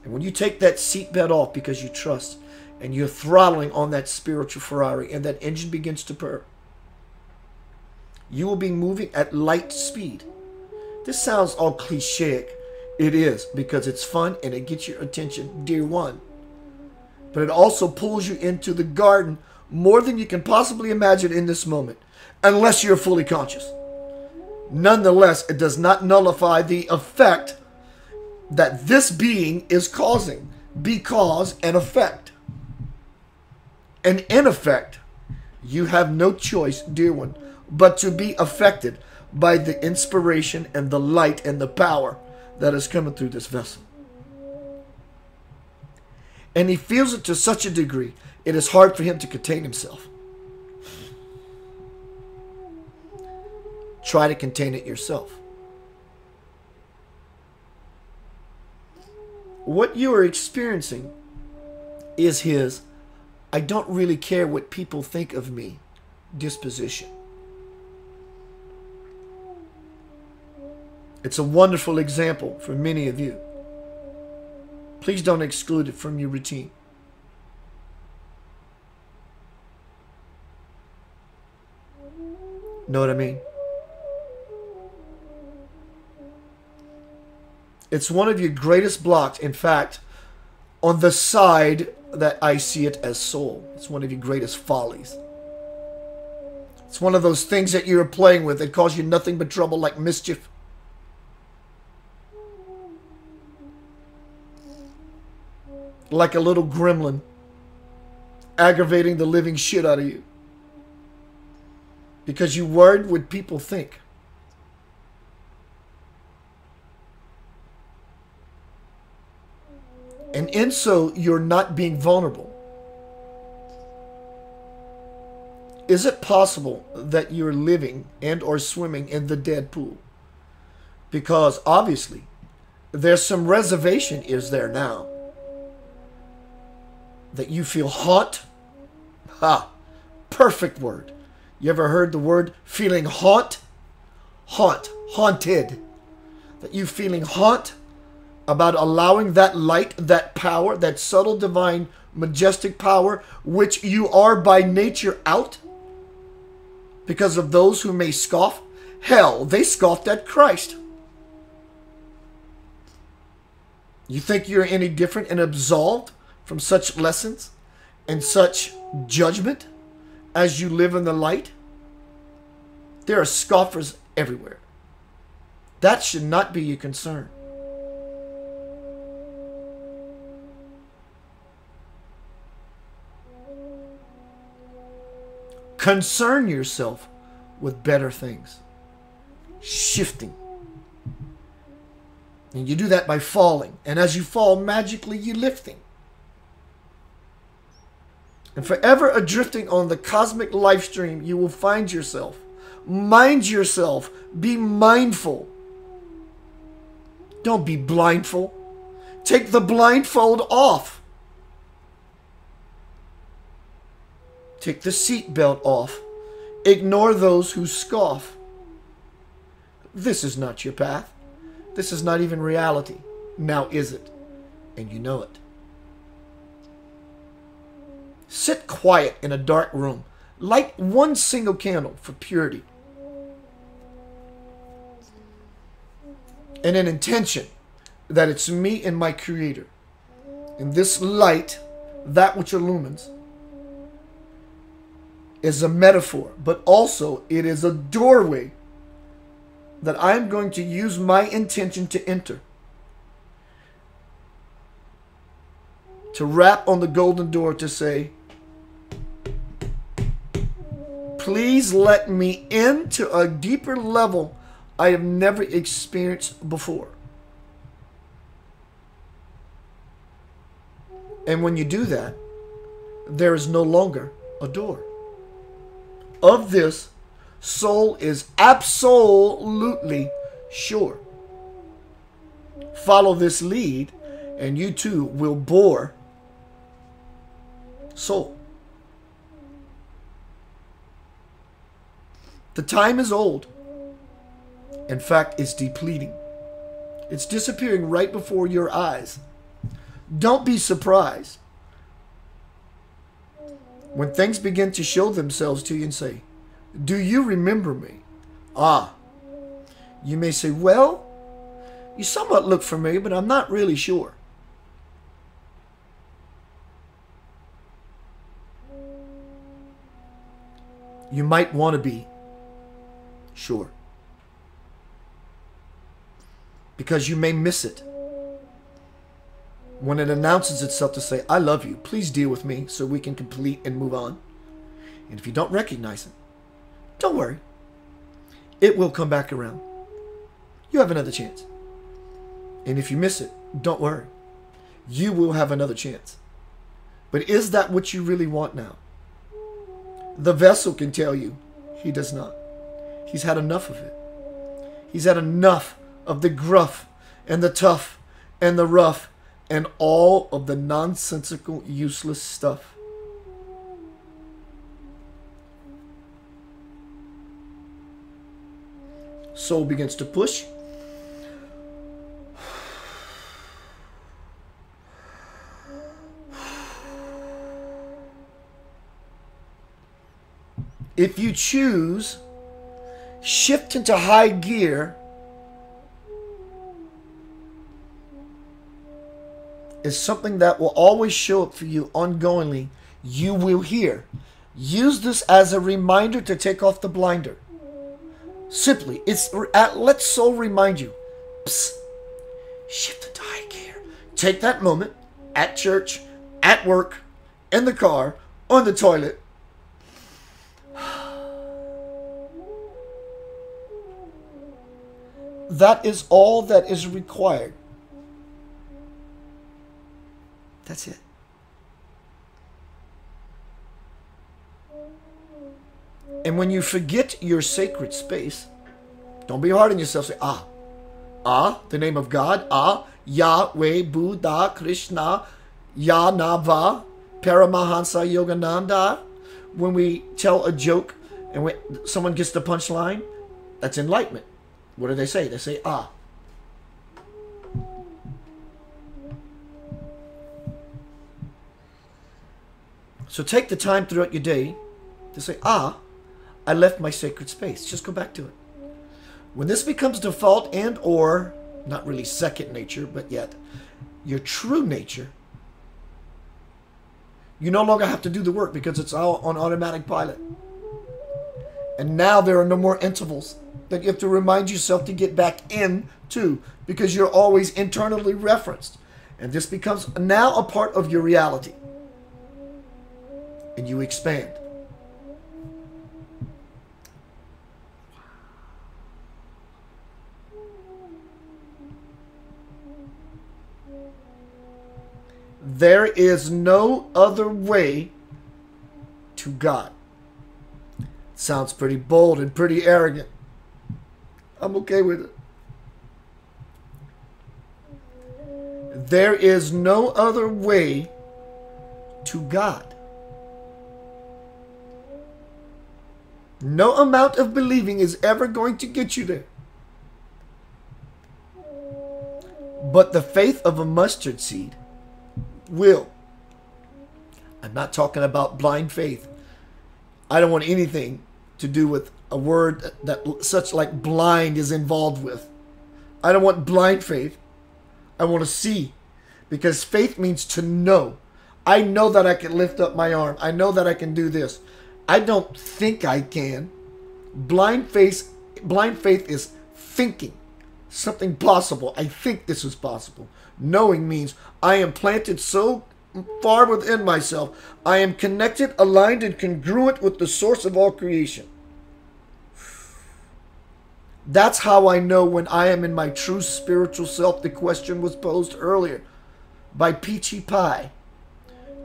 And when you take that seatbelt off because you trust and you're throttling on that spiritual Ferrari and that engine begins to purr, you will be moving at light speed. This sounds all clichéic. It is, because it's fun and it gets your attention, dear one. But it also pulls you into the garden more than you can possibly imagine in this moment, unless you're fully conscious. Nonetheless, it does not nullify the effect that this being is causing. Because and effect. And in effect, you have no choice, dear one, but to be affected by the inspiration and the light and the power that is coming through this vessel. And he feels it to such a degree, it is hard for him to contain himself. Try to contain it yourself. What you are experiencing is his "I don't really care what people think of me" disposition. It's a wonderful example for many of you. Please don't exclude it from your routine. Know what I mean? It's one of your greatest blocks. In fact, on the side that I see it as soul, it's one of your greatest follies. It's one of those things that you're playing with that cause you nothing but trouble, like mischief. Like a little gremlin, aggravating the living shit out of you. Because you worried what people think. And in so, you're not being vulnerable. Is it possible that you're living and or swimming in the dead pool? Because obviously, there's some reservation is there now. That you feel haunt. Ha! Perfect word. You ever heard the word feeling haunt? Haunt. Haunted. That you feeling haunt about allowing that light, that power, that subtle, divine, majestic power, which you are by nature out. Because of those who may scoff. Hell, they scoffed at Christ. You think you're any different and absolved from such lessons and such judgment as you live in the light? There are scoffers everywhere. That should not be your concern. Concern yourself with better things. Shifting. And you do that by falling. And as you fall, magically you're lifting. And forever adrifting on the cosmic life stream, you will find yourself. Mind yourself. Be mindful. Don't be blindful. Take the blindfold off. Take the seatbelt off. Ignore those who scoff. This is not your path. This is not even reality. Now is it? And you know it. Sit quiet in a dark room. Light one single candle for purity. And an intention that it's me and my Creator. And this light, that which illumines, is a metaphor, but also it is a doorway that I'm going to use my intention to enter. To rap on the golden door to say, please let me into a deeper level I have never experienced before. And when you do that, there is no longer a door. Of this, soul is absolutely sure. Follow this lead, And you too will bore soul. The time is old. In fact, it's depleting. It's disappearing right before your eyes. Don't be surprised when things begin to show themselves to you and say, "Do you remember me?" Ah, you may say, "Well, you somewhat look familiar, but I'm not really sure." You might want to be sure, because you may miss it when it announces itself to say, "I love you, please deal with me so we can complete and move on." And if you don't recognize it, don't worry, it will come back around. You have another chance. And if you miss it, don't worry, you will have another chance. But is that what you really want now? The vessel can tell you he does not. He's had enough of it. He's had enough of the gruff and the tough and the rough and all of the nonsensical, useless stuff. Soul begins to push. If you choose, shift into high gear is something that will always show up for you ongoingly. You will hear. Use this as a reminder to take off the blinder. Simply, let soul remind you. Psst, shift into high gear. Take that moment at church, at work, in the car, on the toilet. That is all that is required. That's it. And when you forget your sacred space, don't be hard on yourself. Say, the name of God, Yahweh, Buddha, Krishna, Yanava, Paramahansa Yogananda. When we tell a joke and when someone gets the punchline, that's enlightenment. What do they say? They say, So take the time throughout your day to say, I left my sacred space. Just go back to it. When this becomes default and or, not really second nature, but yet your true nature, you no longer have to do the work because it's all on automatic pilot. And now there are no more intervals that you have to remind yourself to get back into because you're always internally referenced. And this becomes now a part of your reality. And you expand. There is no other way to God. Sounds pretty bold and pretty arrogant. I'm okay with it. There is no other way to God. No amount of believing is ever going to get you there. But the faith of a mustard seed will. I'm not talking about blind faith. I don't want anything to do with a word that such like blind is involved with. I don't want blind faith. I want to see. Because faith means to know. I know that I can lift up my arm. I know that I can do this. I don't think I can. Blind faith is thinking something possible. I think this is possible. Knowing means I am planted so far within myself. I am connected, aligned, and congruent with the source of all creation. That's how I know when I am in my true spiritual self. The question was posed earlier by Peachy Pie.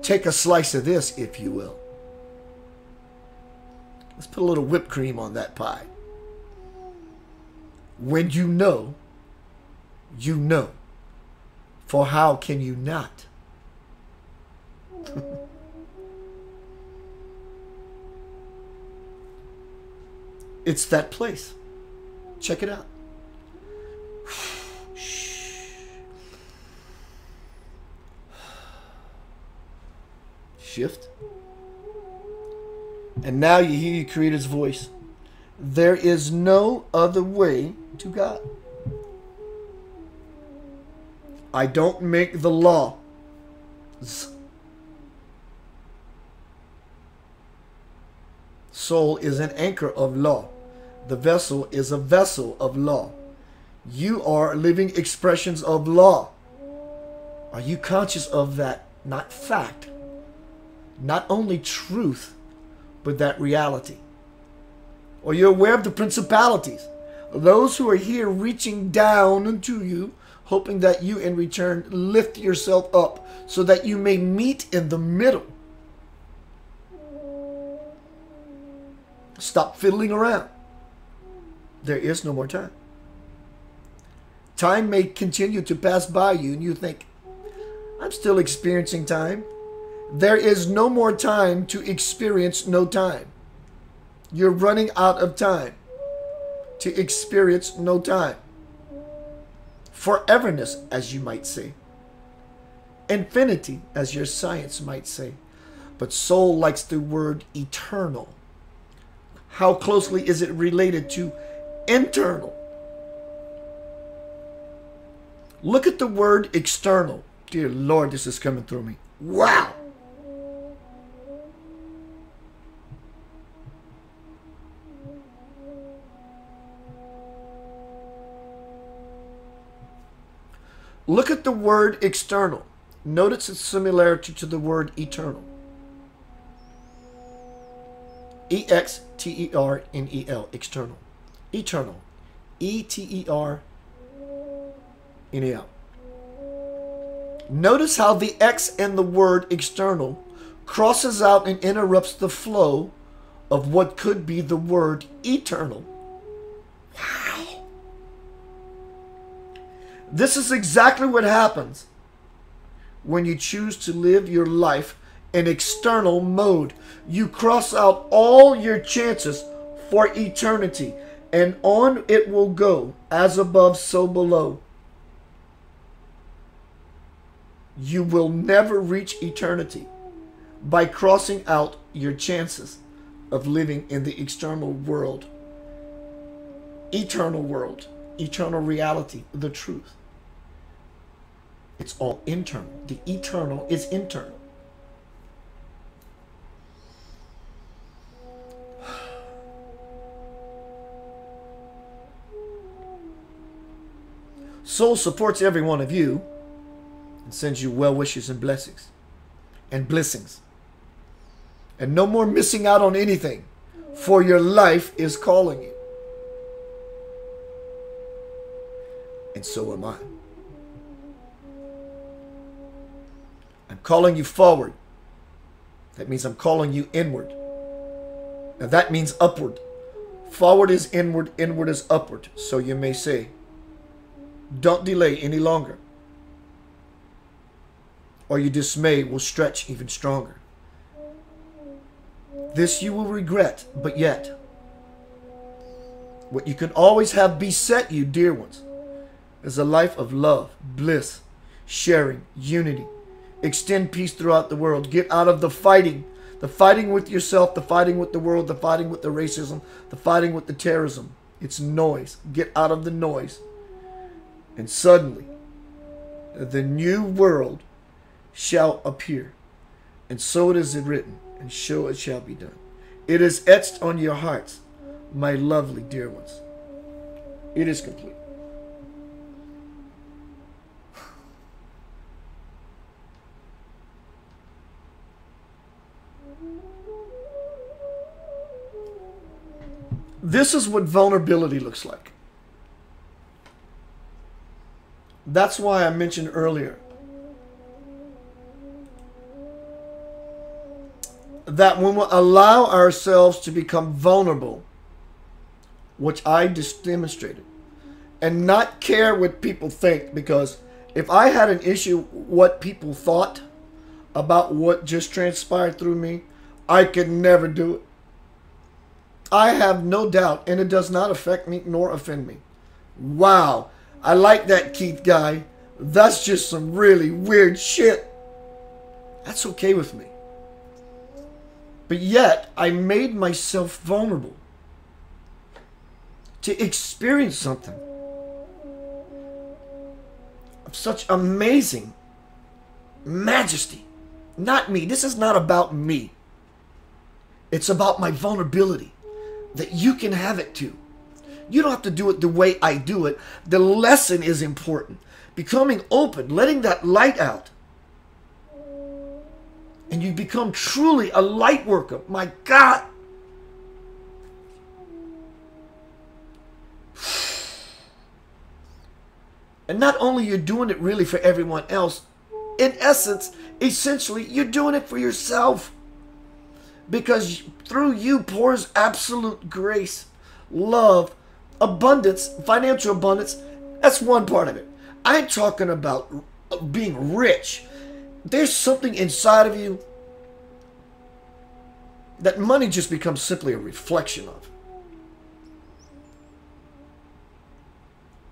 Take a slice of this, if you will. Let's put a little whipped cream on that pie. When you know, you know. For how can you not? It's that place. Check it out. Shift. And now you hear your Creator's voice. There is no other way to God. I don't make the law. Soul is an anchor of law. The vessel is a vessel of law. You are living expressions of law. Are you conscious of that? Not fact, not only truth, but that reality. Or you're aware of the principalities, those who are here reaching down to you, hoping that you in return lift yourself up so that you may meet in the middle. Stop fiddling around. There is no more time. Time may continue to pass by you and you think, I'm still experiencing time. There is no more time to experience no time. You're running out of time to experience no time. Foreverness, as you might say. Infinity, as your science might say. But soul likes the word eternal. How closely is it related to internal? Look at the word external. Dear Lord, this is coming through me. Wow! Look at the word external. Notice its similarity to the word eternal. E-X-T-E-R-N-E-L, external. Eternal. E-T-E-R-N-E-L. Notice how the X in the word external crosses out and interrupts the flow of what could be the word eternal. Wow. This is exactly what happens when you choose to live your life in external mode. You cross out all your chances for eternity, and on it will go, as above, so below. You will never reach eternity by crossing out your chances of living in the external world. Eternal world, eternal reality, the truth. It's all internal. The eternal is internal. Soul supports every one of you and sends you well wishes and blessings and blessings. And no more missing out on anything, for your life is calling you. And so am I. I'm calling you forward. That means I'm calling you inward. Now that means upward. Forward is inward, inward is upward. So you may say, don't delay any longer, or your dismay will stretch even stronger. This you will regret, but yet, what you can always have beset you, dear ones, is a life of love, bliss, sharing, unity. Extend peace throughout the world. Get out of the fighting with yourself, the fighting with the world, the fighting with the racism, the fighting with the terrorism. It's noise. Get out of the noise. And suddenly, the new world shall appear. And so it is written, and so it shall be done. It is etched on your hearts, my lovely dear ones. It is complete. This is what vulnerability looks like. That's why I mentioned earlier that when we allow ourselves to become vulnerable, which I just demonstrated, and not care what people think, because If I had an issue what people thought about what just transpired through me, I could never do it. I have no doubt, and it does not affect me nor offend me. Wow, I like that Keith guy. That's just some really weird shit. That's okay with me. But yet, I made myself vulnerable to experience something of such amazing majesty. Not me. This is not about me. It's about my vulnerability. That you can have it too. You don't have to do it the way I do it. The lesson is important. Becoming open, letting that light out. And you become truly a light worker. My God. And not only you're doing it really for everyone else, in essence, essentially, you're doing it for yourself. Because through you pours absolute grace, love, abundance, financial abundance. That's one part of it. I'm talking about being rich. There's something inside of you that money just becomes simply a reflection of.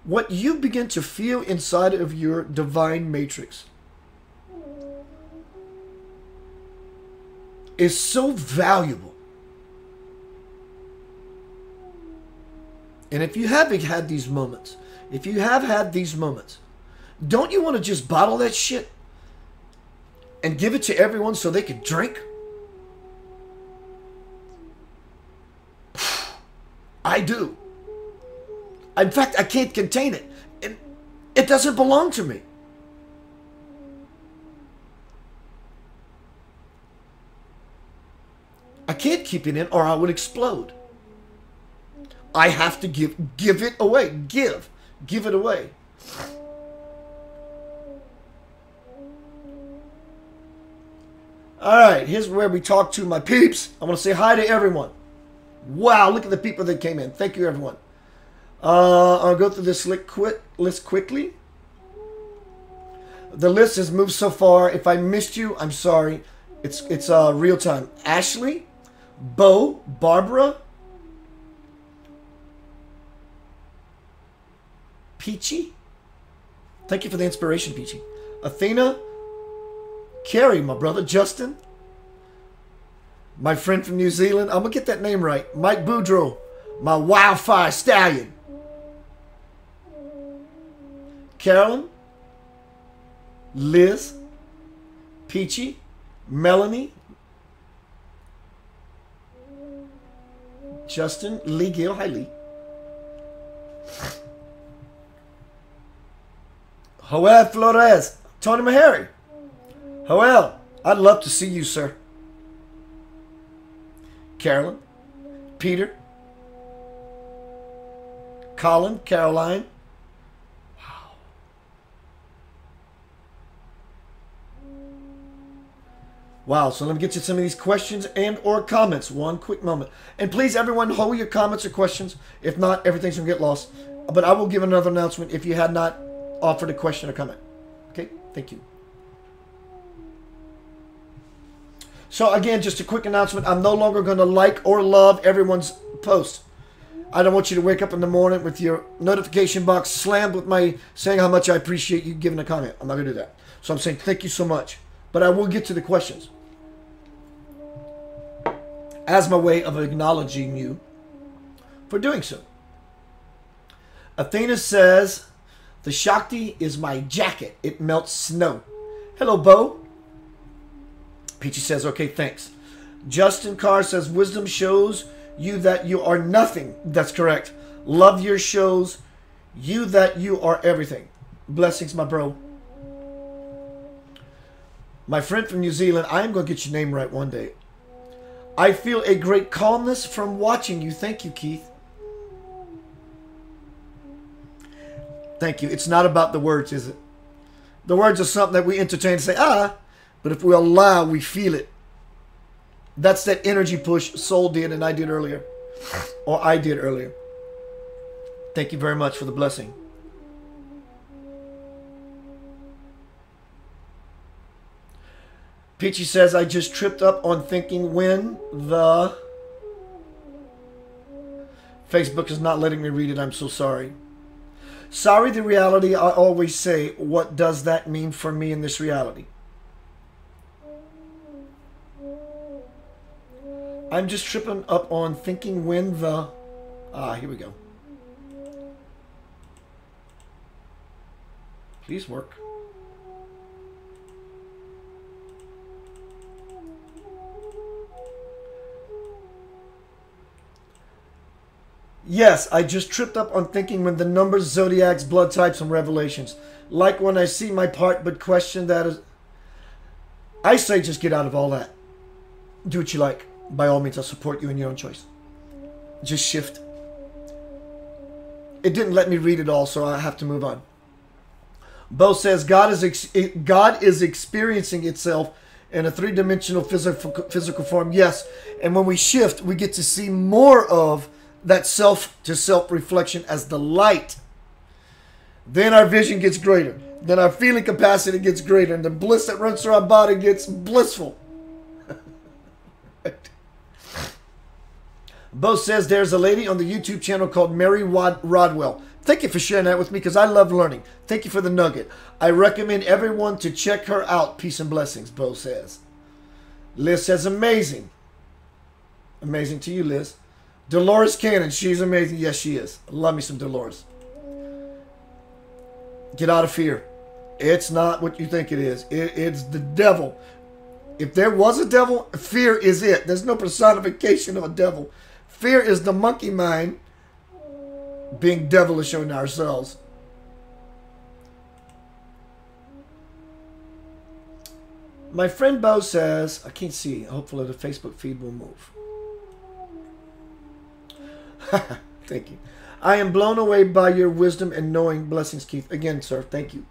What you begin to feel inside of your divine matrix is so valuable. And if you haven't had these moments, if you have had these moments, don't you want to just bottle that shit and give it to everyone so they can drink? I do. In fact, I can't contain it. It doesn't belong to me. I can't keep it in or I would explode. I have to give it away. Give it away. All right, here's where we talk to my peeps. I want to say hi to everyone. Wow, look at the people that came in. Thank you, everyone. I'll go through this list quickly. The list has moved so far. If I missed you, I'm sorry. It's real time. Ashley, Bo, Barbara, Peachy. Thank you for the inspiration, Peachy. Athena, Carrie, my brother, Justin, my friend from New Zealand. I'm gonna get that name right. Mike Boudreau, my wildfire stallion. Carolyn, Liz, Peachy, Melanie, Justin, Lee Gill, hi Lee. Joel Flores, Tony Meharry. Joel, I'd love to see you, sir. Carolyn, Peter, Colin, Caroline. Wow. Wow, so let me get you some of these questions and or comments. One quick moment. And please, everyone, hold your comments or questions. If not, everything's going to get lost. But I will give another announcement if you had not offered a question or comment. Okay? Thank you. So again, just a quick announcement. I'm no longer going to like or love everyone's post. I don't want you to wake up in the morning with your notification box slammed with my saying how much I appreciate you giving a comment. I'm not going to do that. So I'm saying thank you so much. But I will get to the questions as my way of acknowledging you for doing so. Athena says, the Shakti is my jacket. It melts snow. Hello, Bo. Peachy says, okay, thanks. Justin Carr says, wisdom shows you that you are nothing. That's correct. Love your shows you that you are everything. Blessings, my bro. My friend from New Zealand, I am going to get your name right one day. I feel a great calmness from watching you. Thank you, Keith. Thank you. It's not about the words, is it? The words are something that we entertain and say, but if we allow, we feel it. That's that energy push Soul did and I did earlier. Or I did earlier. Thank you very much for the blessing. Peachy says, I just tripped up on thinking when the... Facebook is not letting me read it. I'm so sorry. Sorry, the reality I always say. What does that mean for me in this reality? I'm just tripping up on thinking when the... here we go. Please work. Yes, I just tripped up on thinking when the numbers, zodiacs, blood types, and revelations. Like when I see my part, but question that is... I say just get out of all that. Do what you like. By all means, I'll support you in your own choice. Just shift. It didn't let me read it all, so I have to move on. Bo says, God is experiencing itself in a three-dimensional physical form. Yes, and when we shift, we get to see more of that self-to-self reflection as the light. Then our vision gets greater. Then our feeling capacity gets greater. And the bliss that runs through our body gets blissful. Bo says there's a lady on the YouTube channel called Mary Rodwell. Thank you for sharing that with me because I love learning. Thank you for the nugget. I recommend everyone to check her out. Peace and blessings, Bo says. Liz says amazing. Amazing to you, Liz. Dolores Cannon, she's amazing. Yes, she is. Love me some Dolores. Get out of fear. It's not what you think it is. It's the devil. If there was a devil, fear is it. There's no personification of a devil. Fear is the monkey mind being devilish on ourselves. My friend Bo says, I can't see. Hopefully the Facebook feed will move. Thank you. I am blown away by your wisdom and knowing. Blessings, Keith. Again, sir, thank you.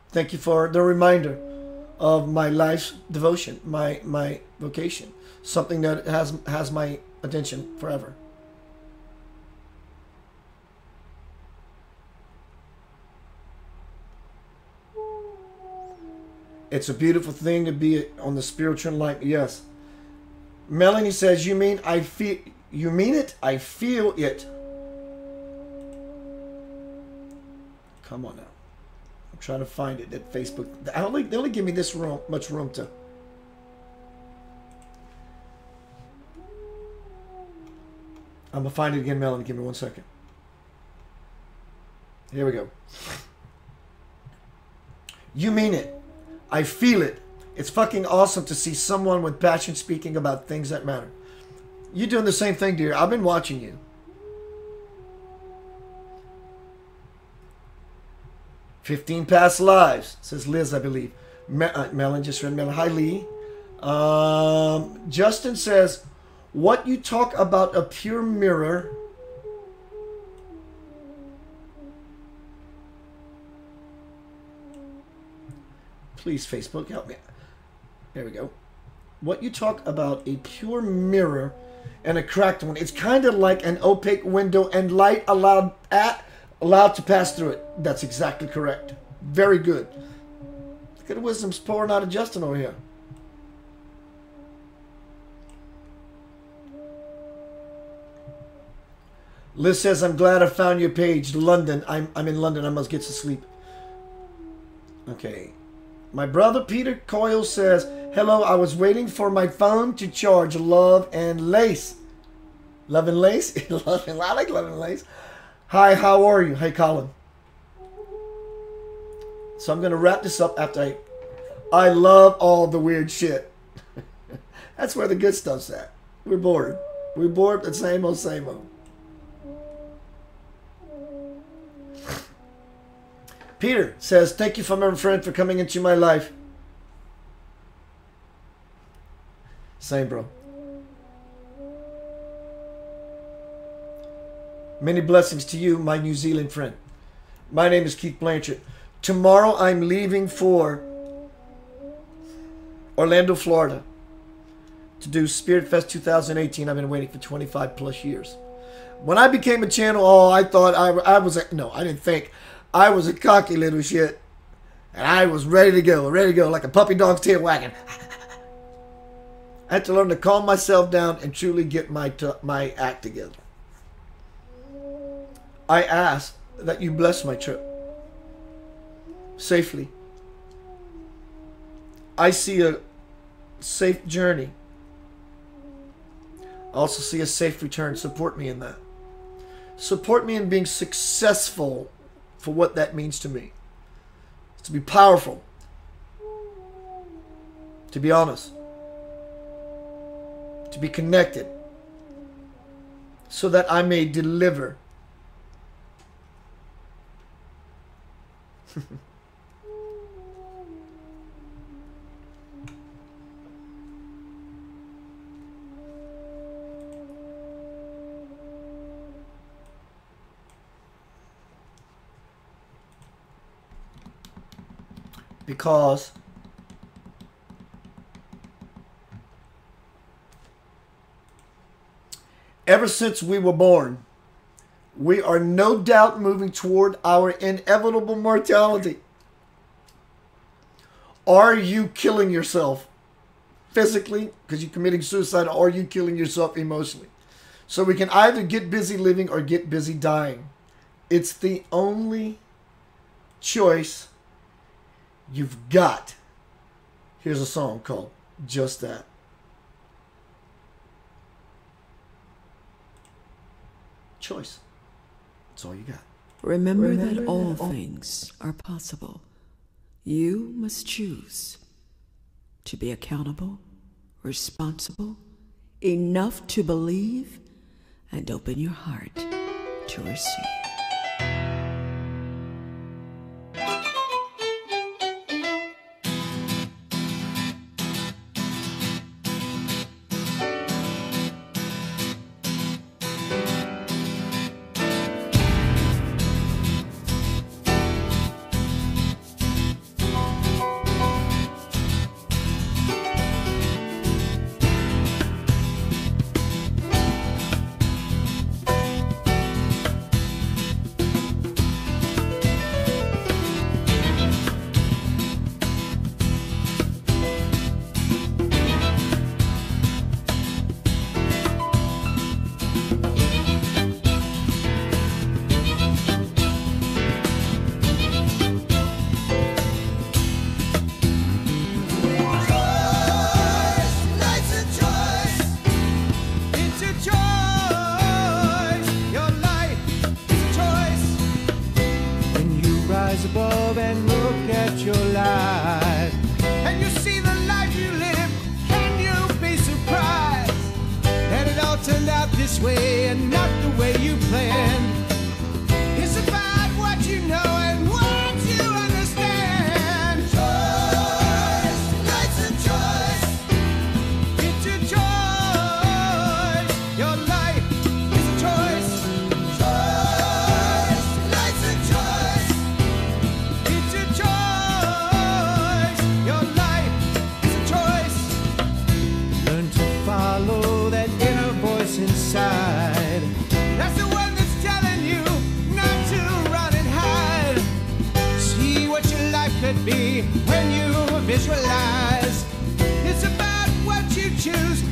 Thank you for the reminder of my life's devotion, my vocation. Something that has my attention forever. It's a beautiful thing to be on the spiritual light. Yes. Melanie says, you mean I feel... You mean it? I feel it. Come on now. I'm trying to find it at Facebook. They only give me this much room to... I'm going to find it again, Melanie. Give me 1 second. Here we go. You mean it. I feel it. It's fucking awesome to see someone with passion speaking about things that matter. You're doing the same thing, dear. I've been watching you. "15 past lives," says Liz, I believe. Melon just read Melon. Hi, Lee. Justin says, what you talk about a pure mirror. Please, Facebook, help me. There we go. What you talk about a pure mirror and a cracked one. It's kind of like an opaque window and light allowed to pass through it. That's exactly correct. Very good. Look at the wisdom's pouring out of Justin over here. Liz says, I'm glad I found your page. London. I'm in London. I must get some sleep. Okay. My brother Peter Coyle says, hello, I was waiting for my phone to charge. Love and lace. Love and lace? I like love and lace. Hi, how are you? Hey, Colin. So I'm going to wrap this up after I love all the weird shit. That's where the good stuff's at. We're bored. We're bored, the same old, same old. Peter says, thank you, my friend, for coming into my life. Same, bro. Many blessings to you, my New Zealand friend. My name is Keith Blanchard. Tomorrow I'm leaving for Orlando, Florida to do Spirit Fest 2018. I've been waiting for 25 plus years. When I became a channel, I thought I was a, no, I didn't think. I was a cocky little shit. And I was ready to go like a puppy dog's tail wagging. I had to learn to calm myself down and truly get my act together. I ask that you bless my trip safely. I see a safe journey. I also see a safe return. Support me in that. Support me in being successful for what that means to me. To be powerful. To be honest. To be connected. So that I may deliver. Because ever since we were born, we are no doubt moving toward our inevitable mortality. Are you killing yourself physically because you're committing suicide, or are you killing yourself emotionally? So we can either get busy living or get busy dying. It's the only choice you've got. Here's a song called Just That. Choice. That's all you got. Remember that all things are possible. You must choose to be accountable, responsible, enough to believe, and open your heart to receive. Above and look at your life, and you see the life you live. Can you be surprised that it all turned out this way and not the way you planned? It's about what you know and what you understand. Choice, life's a choice. It's a choice. Your life is a choice. Choice, life's a choice. It's a choice. Your life is a choice. Learn to follow that inner voice inside. That's the one that's telling you not to run and hide. See what your life could be when you visualize. It's about what you choose.